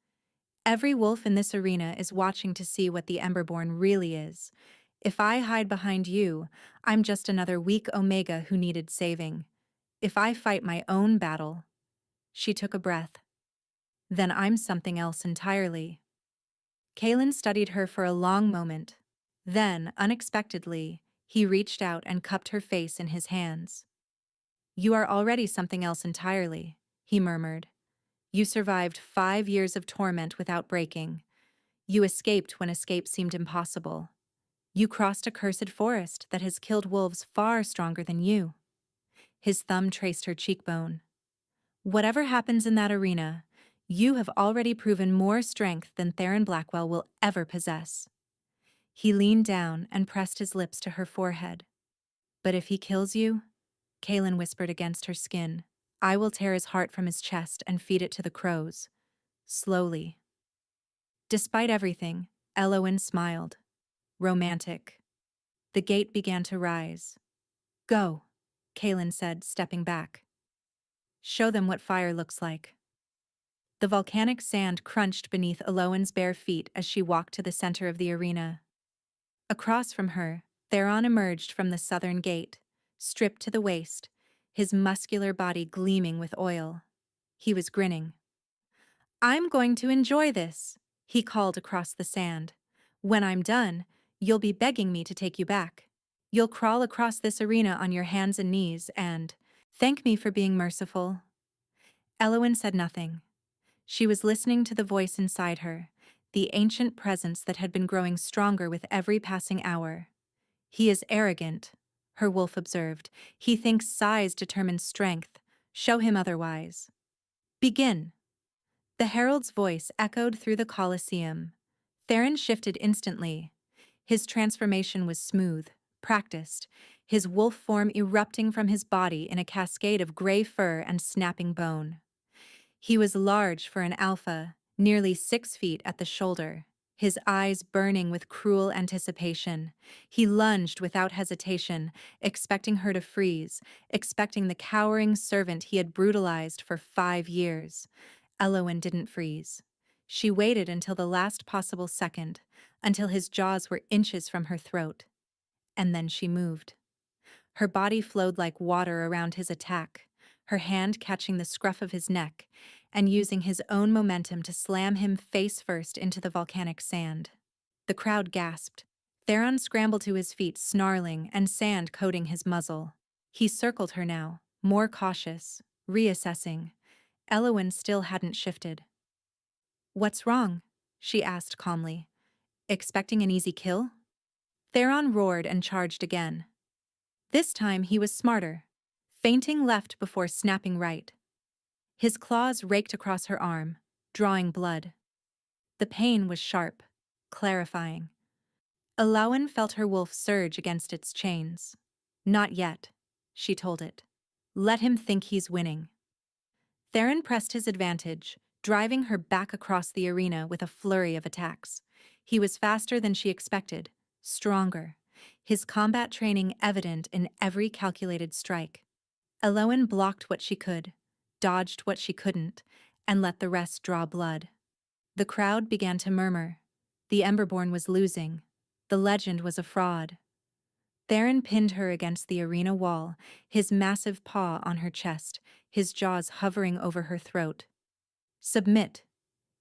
Every wolf in this arena is watching to see what the Emberborn really is. If I hide behind you, I'm just another weak Omega who needed saving. If I fight my own battle, she took a breath. Then I'm something else entirely. Kaelin studied her for a long moment. Then, unexpectedly, He reached out and cupped her face in his hands. "You are already something else entirely," he murmured. "You survived 5 years of torment without breaking. You escaped when escape seemed impossible. You crossed a cursed forest that has killed wolves far stronger than you." His thumb traced her cheekbone. "Whatever happens in that arena, you have already proven more strength than Theron Blackwell will ever possess." He leaned down and pressed his lips to her forehead. "But if he kills you," Kaelin whispered against her skin, "I will tear his heart from his chest and feed it to the crows. Slowly." Despite everything, Elowen smiled. Romantic. The gate began to rise. "Go," Kaelin said, stepping back. "Show them what fire looks like." The volcanic sand crunched beneath Elowen's bare feet as she walked to the center of the arena. Across from her, Theron emerged from the southern gate, stripped to the waist, his muscular body gleaming with oil. He was grinning. "I'm going to enjoy this," he called across the sand. "When I'm done, you'll be begging me to take you back. You'll crawl across this arena on your hands and knees and thank me for being merciful." Elowen said nothing. She was listening to the voice inside her, the ancient presence that had been growing stronger with every passing hour. "He is arrogant," her wolf observed. "He thinks size determines strength. Show him otherwise." "Begin." The herald's voice echoed through the Colosseum. Theron shifted instantly. His transformation was smooth, practiced, his wolf form erupting from his body in a cascade of gray fur and snapping bone. He was large for an alpha, nearly 6 feet at the shoulder, his eyes burning with cruel anticipation. He lunged without hesitation, expecting her to freeze, expecting the cowering servant he had brutalized for 5 years. Elowen didn't freeze. She waited until the last possible second, until his jaws were inches from her throat. And then she moved. Her body flowed like water around his attack, her hand catching the scruff of his neck and using his own momentum to slam him face first into the volcanic sand. The crowd gasped. Theron scrambled to his feet, snarling and sand coating his muzzle. He circled her now, more cautious, reassessing. Elowen still hadn't shifted. "What's wrong?" she asked calmly. "Expecting an easy kill?" Theron roared and charged again. This time he was smarter, feinting left before snapping right. His claws raked across her arm, drawing blood. The pain was sharp, clarifying. Elowen felt her wolf surge against its chains. "Not yet," she told it. "Let him think he's winning." Theron pressed his advantage, driving her back across the arena with a flurry of attacks. He was faster than she expected, stronger, his combat training evident in every calculated strike. Elowen blocked what she could, dodged what she couldn't, and let the rest draw blood. The crowd began to murmur. The Emberborn was losing. The legend was a fraud. Theron pinned her against the arena wall, his massive paw on her chest, his jaws hovering over her throat. "Submit,"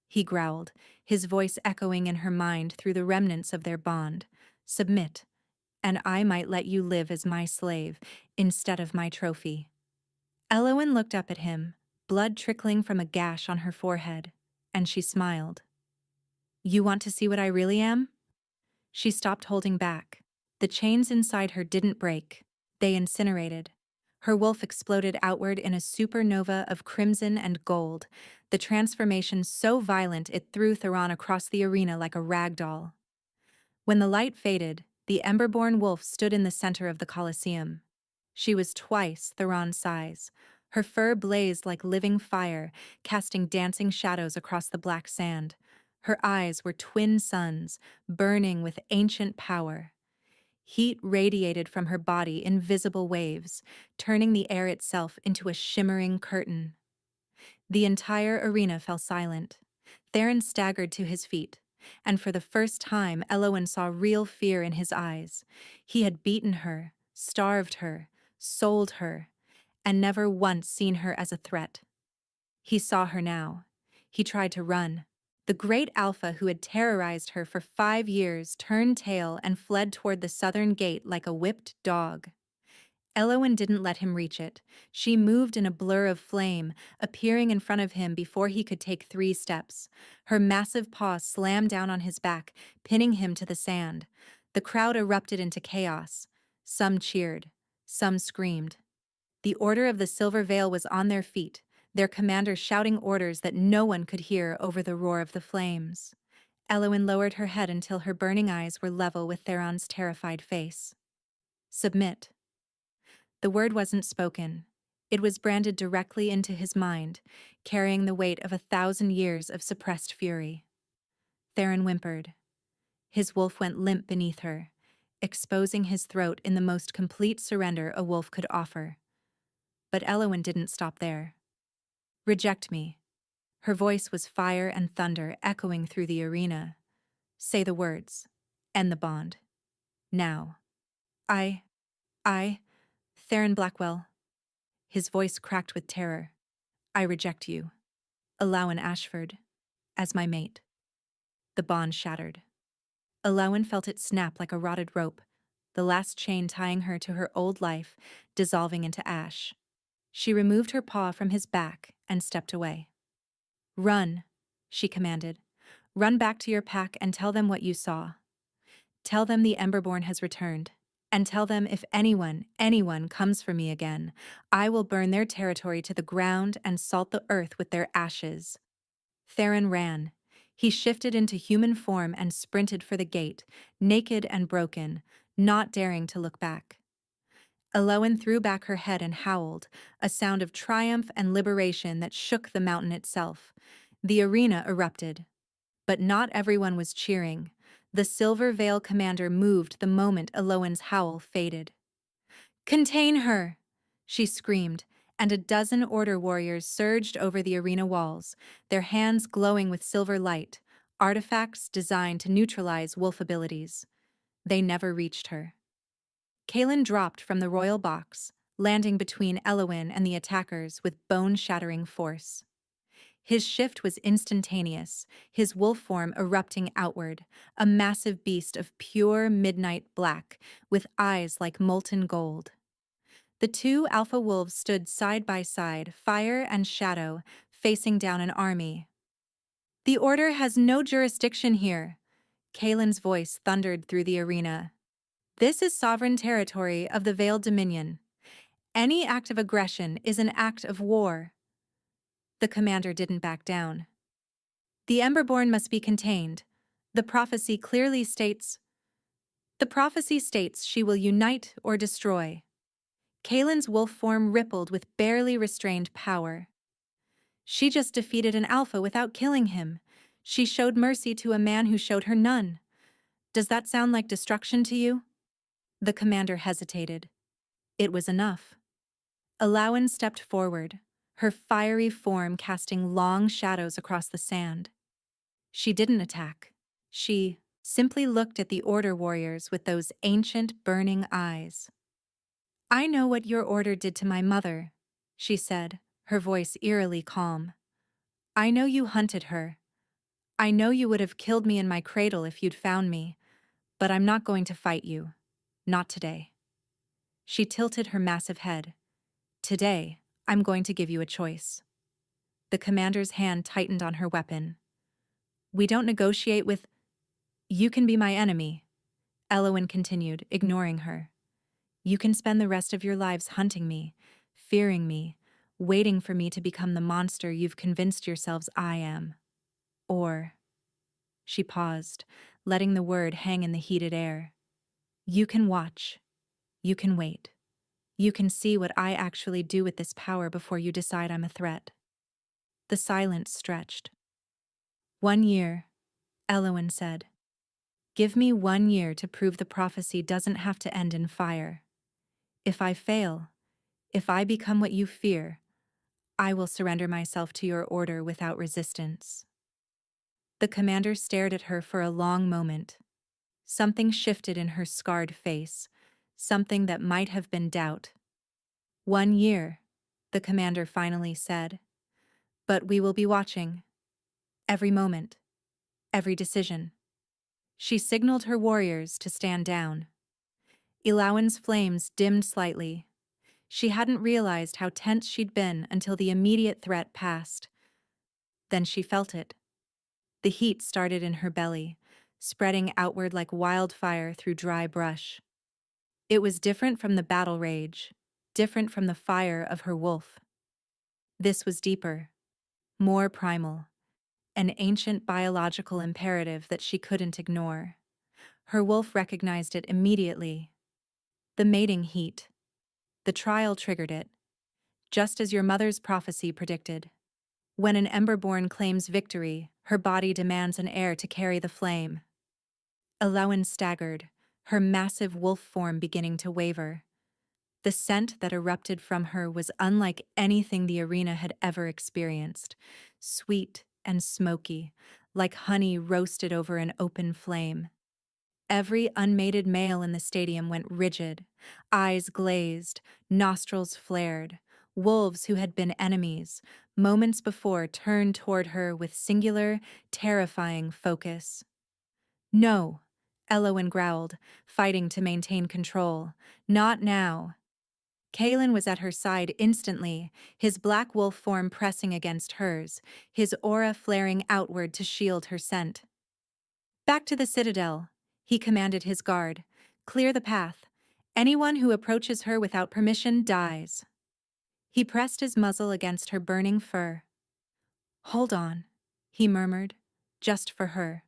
he growled, his voice echoing in her mind through the remnants of their bond. "Submit, and I might let you live as my slave instead of my trophy." Elowen looked up at him, blood trickling from a gash on her forehead, and she smiled. "You want to see what I really am?" She stopped holding back. The chains inside her didn't break. They incinerated. Her wolf exploded outward in a supernova of crimson and gold, the transformation so violent it threw Theron across the arena like a rag doll. When the light faded, the Emberborn wolf stood in the center of the Colosseum. She was twice Theron's size. Her fur blazed like living fire, casting dancing shadows across the black sand. Her eyes were twin suns, burning with ancient power. Heat radiated from her body in visible waves, turning the air itself into a shimmering curtain. The entire arena fell silent. Theron staggered to his feet, and for the first time Elowen saw real fear in his eyes. He had beaten her, starved her, sold her, and never once seen her as a threat. He saw her now. He tried to run, The great Alpha who had terrorized her for 5 years turned tail and fled toward the southern gate like a whipped dog. Elowen didn't let him reach it. She moved in a blur of flame, appearing in front of him before he could take 3 steps. Her massive paw slammed down on his back, pinning him to the sand. The crowd erupted into chaos. Some cheered. Some screamed. The Order of the Silver Veil was on their feet, their commander shouting orders that no one could hear over the roar of the flames. Elowen lowered her head until her burning eyes were level with Theron's terrified face. Submit. The word wasn't spoken. It was branded directly into his mind, carrying the weight of 1,000 years of suppressed fury. Theron whimpered. His wolf went limp beneath her, exposing his throat in the most complete surrender a wolf could offer. But Elowen didn't stop there. Reject me. Her voice was fire and thunder echoing through the arena. Say the words. End the bond. Now. I, Theron Blackwell. His voice cracked with terror. I reject you. Elowen Ashford. As my mate. The bond shattered. Elowen felt it snap like a rotted rope, the last chain tying her to her old life, dissolving into ash. She removed her paw from his back and stepped away. Run, she commanded. Run back to your pack and tell them what you saw. Tell them the Emberborn has returned. And tell them if anyone comes for me again, I will burn their territory to the ground and salt the earth with their ashes. Theron ran. He shifted into human form and sprinted for the gate, naked and broken, not daring to look back. Elowen threw back her head and howled, a sound of triumph and liberation that shook the mountain itself. The arena erupted. But not everyone was cheering. The Silver Veil commander moved the moment Elowen's howl faded. Contain her! She screamed, and a dozen Order warriors surged over the arena walls, their hands glowing with silver light, artifacts designed to neutralize wolf abilities. They never reached her. Kaelin dropped from the royal box, landing between Elowen and the attackers with bone-shattering force. His shift was instantaneous, his wolf form erupting outward, a massive beast of pure midnight black, with eyes like molten gold. The 2 alpha wolves stood side by side, fire and shadow, facing down an army. The Order has no jurisdiction here, Kaelin's voice thundered through the arena. This is sovereign territory of the Veiled Dominion. Any act of aggression is an act of war. The commander didn't back down. The Emberborn must be contained. The prophecy states she will unite or destroy. Kaelin's wolf form rippled with barely restrained power. She just defeated an alpha without killing him. She showed mercy to a man who showed her none. Does that sound like destruction to you? The commander hesitated. It was enough. Elowen stepped forward, her fiery form casting long shadows across the sand. She didn't attack. She simply looked at the Order warriors with those ancient, burning eyes. I know what your order did to my mother, she said, her voice eerily calm. I know you hunted her. I know you would have killed me in my cradle if you'd found me, but I'm not going to fight you. Not today. She tilted her massive head. Today, I'm going to give you a choice. The commander's hand tightened on her weapon. We don't negotiate with... You can be my enemy, Elowen continued, ignoring her. You can spend the rest of your lives hunting me, fearing me, waiting for me to become the monster you've convinced yourselves I am. Or... She paused, letting the word hang in the heated air. You can watch. You can wait. You can see what I actually do with this power before you decide I'm a threat. The silence stretched. 1 year, Elowen said. Give me 1 year to prove the prophecy doesn't have to end in fire. If I fail, if I become what you fear, I will surrender myself to your order without resistance. The commander stared at her for a long moment. Something shifted in her scarred face, something that might have been doubt. 1 year, the commander finally said. But we will be watching. Every moment. every decision. She signaled her warriors to stand down. Elauen's flames dimmed slightly. She hadn't realized how tense she'd been until the immediate threat passed. Then she felt it. The heat started in her belly, spreading outward like wildfire through dry brush. It was different from the battle rage, different from the fire of her wolf. This was deeper, more primal, an ancient biological imperative that she couldn't ignore. Her wolf recognized it immediately. The mating heat. The trial triggered it, just as your mother's prophecy predicted. When an Emberborn claims victory, her body demands an heir to carry the flame. Elauen staggered, her massive wolf form beginning to waver. The scent that erupted from her was unlike anything the arena had ever experienced, sweet and smoky, like honey roasted over an open flame. Every unmated male in the stadium went rigid, eyes glazed, nostrils flared. Wolves who had been enemies, moments before turned toward her with singular, terrifying focus. No, Elowen growled, fighting to maintain control. Not now. Kaelin was at her side instantly, his black wolf form pressing against hers, his aura flaring outward to shield her scent. Back to the citadel, he commanded his guard. Clear the path. Anyone who approaches her without permission dies. He pressed his muzzle against her burning fur. Hold on, he murmured, just for her.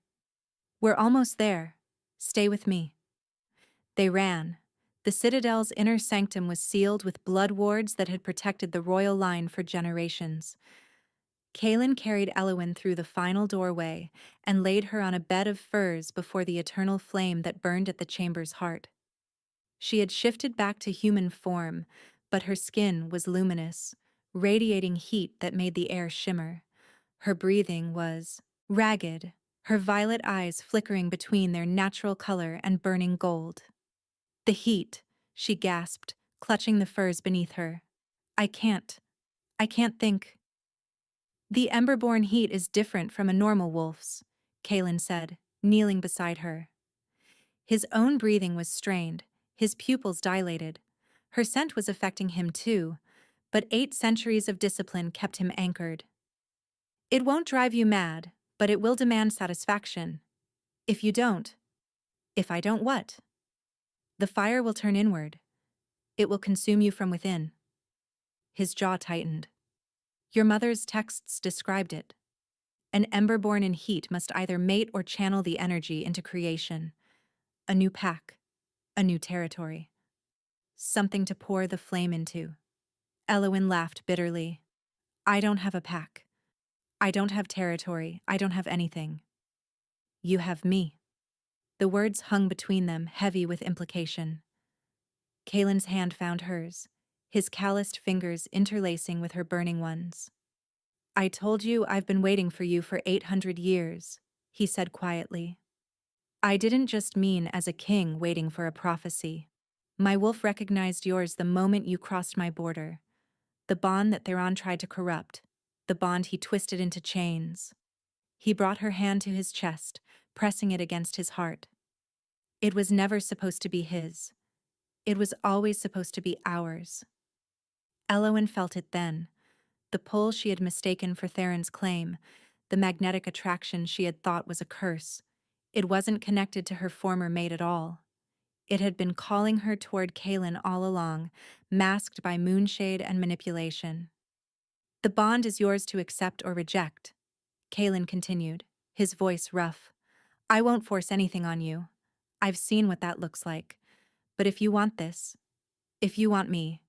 We're almost there. Stay with me. They ran. The citadel's inner sanctum was sealed with blood wards that had protected the royal line for generations. Kaelin carried Elowen through the final doorway and laid her on a bed of furs before the eternal flame that burned at the chamber's heart. She had shifted back to human form, but her skin was luminous, radiating heat that made the air shimmer. Her breathing was ragged, her violet eyes flickering between their natural color and burning gold. The heat, she gasped, clutching the furs beneath her. I can't think. The Emberborn heat is different from a normal wolf's, Kaelin said, kneeling beside her. His own breathing was strained, his pupils dilated. Her scent was affecting him too, but 8 centuries of discipline kept him anchored. It won't drive you mad, but it will demand satisfaction. If you don't. If I don't what? The fire will turn inward. It will consume you from within. His jaw tightened. Your mother's texts described it. An ember born in heat must either mate or channel the energy into creation. A new pack. A new territory. Something to pour the flame into. Elowen laughed bitterly. I don't have a pack. I don't have territory. I don't have anything. You have me. The words hung between them, heavy with implication. Kaelin's hand found hers, his calloused fingers interlacing with her burning ones. I told you I've been waiting for you for 800 years, he said quietly. I didn't just mean as a king waiting for a prophecy. My wolf recognized yours the moment you crossed my border. The bond that Theron tried to corrupt, the bond he twisted into chains. He brought her hand to his chest, pressing it against his heart. It was never supposed to be his. It was always supposed to be ours. Elowen felt it then, the pull she had mistaken for Theron's claim, the magnetic attraction she had thought was a curse. It wasn't connected to her former mate at all. It had been calling her toward Kaelin all along, masked by moonshade and manipulation. The bond is yours to accept or reject, Kaelin continued, his voice rough. I won't force anything on you. I've seen what that looks like. But if you want this, if you want me,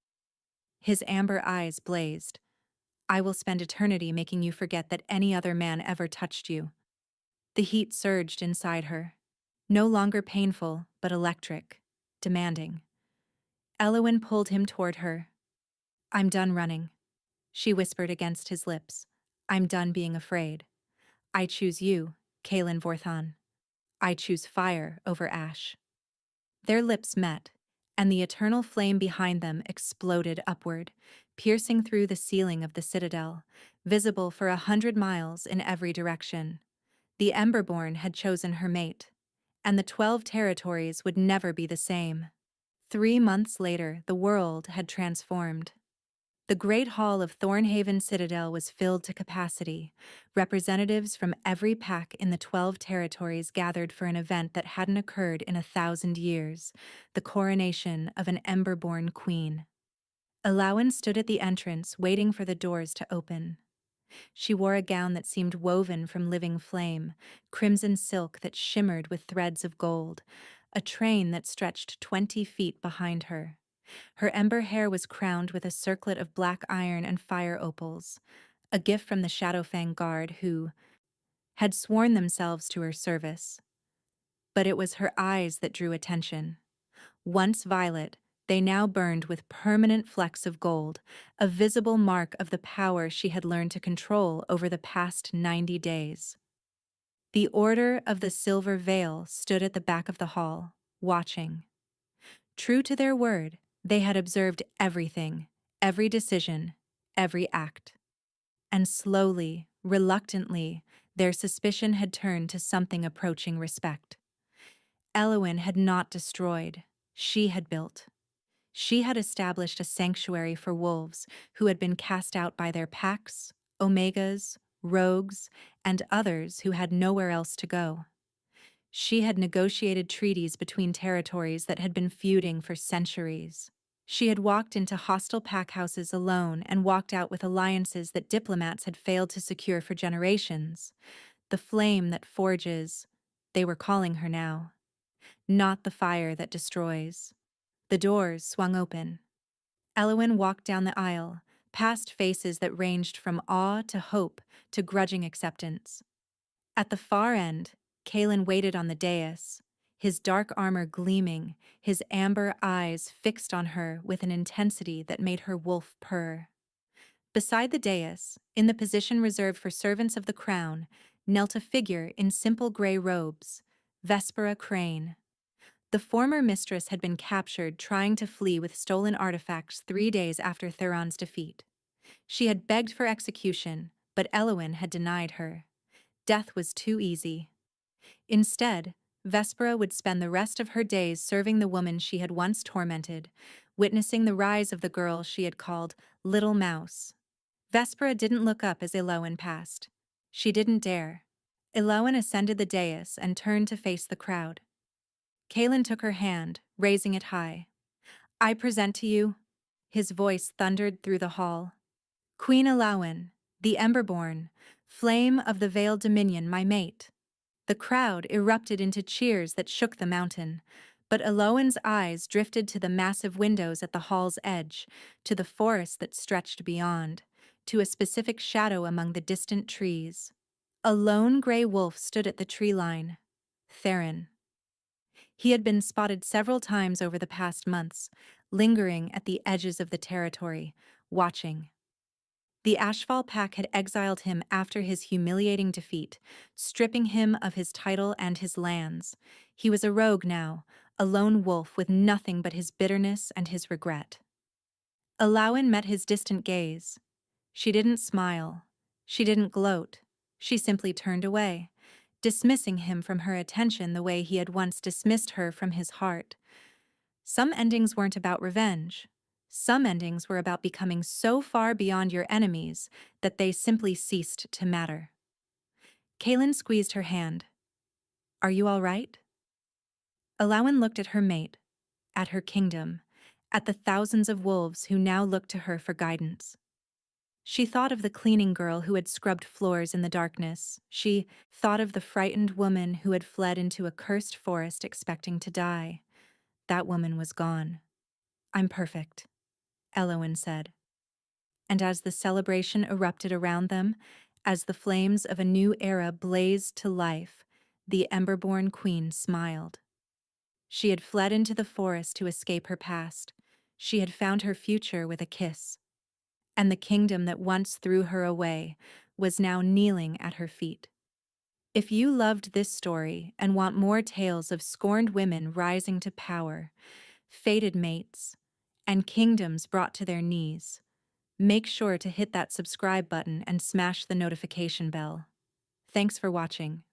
his amber eyes blazed. I will spend eternity making you forget that any other man ever touched you. The heat surged inside her. No longer painful, but electric, demanding. Elowen pulled him toward her. I'm done running, she whispered against his lips. I'm done being afraid. I choose you, Kaelin Vorthon. I choose fire over ash. Their lips met, and the eternal flame behind them exploded upward, piercing through the ceiling of the citadel, visible for 100 miles in every direction. The Emberborn had chosen her mate, and the 12 territories would never be the same. 3 months later, the world had transformed. The Great Hall of Thornhaven Citadel was filled to capacity. Representatives from every pack in the 12 territories gathered for an event that hadn't occurred in 1,000 years, the coronation of an Emberborn queen. Alawen stood at the entrance, waiting for the doors to open. She wore a gown that seemed woven from living flame, crimson silk that shimmered with threads of gold, a train that stretched 20 feet behind her. Her ember hair was crowned with a circlet of black iron and fire opals, a gift from the Shadowfang Guard who had sworn themselves to her service. But it was her eyes that drew attention. Once violet, they now burned with permanent flecks of gold, a visible mark of the power she had learned to control over the past 90 days. The Order of the Silver Veil stood at the back of the hall, watching. True to their word, they had observed everything, every decision, every act. And slowly, reluctantly, their suspicion had turned to something approaching respect. Elowyn had not destroyed, she had built. She had established a sanctuary for wolves who had been cast out by their packs, omegas, rogues, and others who had nowhere else to go. She had negotiated treaties between territories that had been feuding for centuries. She had walked into hostile packhouses alone and walked out with alliances that diplomats had failed to secure for generations. The flame that forges, they were calling her now. Not the fire that destroys. The doors swung open. Elowyn walked down the aisle, past faces that ranged from awe to hope to grudging acceptance. At the far end, Kalen waited on the dais, his dark armor gleaming, his amber eyes fixed on her with an intensity that made her wolf purr. Beside the dais, in the position reserved for servants of the crown, knelt a figure in simple gray robes, Vespera Crane. The former mistress had been captured trying to flee with stolen artifacts 3 days after Theron's defeat. She had begged for execution, but Elowyn had denied her. Death was too easy. Instead, Vespera would spend the rest of her days serving the woman she had once tormented, witnessing the rise of the girl she had called Little Mouse. Vespera didn't look up as Elowyn passed. She didn't dare. Elowyn ascended the dais and turned to face the crowd. Kalen took her hand, raising it high. "I present to you," his voice thundered through the hall, "Queen Elowyn, the Emberborn, flame of the Veiled Dominion, my mate." The crowd erupted into cheers that shook the mountain, but Elowyn's eyes drifted to the massive windows at the hall's edge, to the forest that stretched beyond, to a specific shadow among the distant trees. A lone gray wolf stood at the tree line. Theron. He had been spotted several times over the past months, lingering at the edges of the territory, watching. The Ashfall pack had exiled him after his humiliating defeat, stripping him of his title and his lands. He was a rogue now, a lone wolf with nothing but his bitterness and his regret. Elowyn met his distant gaze. She didn't smile. She didn't gloat. She simply turned away, dismissing him from her attention the way he had once dismissed her from his heart. Some endings weren't about revenge. Some endings were about becoming so far beyond your enemies that they simply ceased to matter. Kalen squeezed her hand. "Are you all right?" Elowyn looked at her mate, at her kingdom, at the thousands of wolves who now looked to her for guidance. She thought of the cleaning girl who had scrubbed floors in the darkness. She thought of the frightened woman who had fled into a cursed forest expecting to die. That woman was gone. "I'm perfect," Elowyn said. And as the celebration erupted around them, as the flames of a new era blazed to life, the Emberborn Queen smiled. She had fled into the forest to escape her past. She had found her future with a kiss. And the kingdom that once threw her away was now kneeling at her feet. If you loved this story and want more tales of scorned women rising to power, fated mates, and kingdoms brought to their knees, make sure to hit that subscribe button and smash the notification bell. Thanks for watching.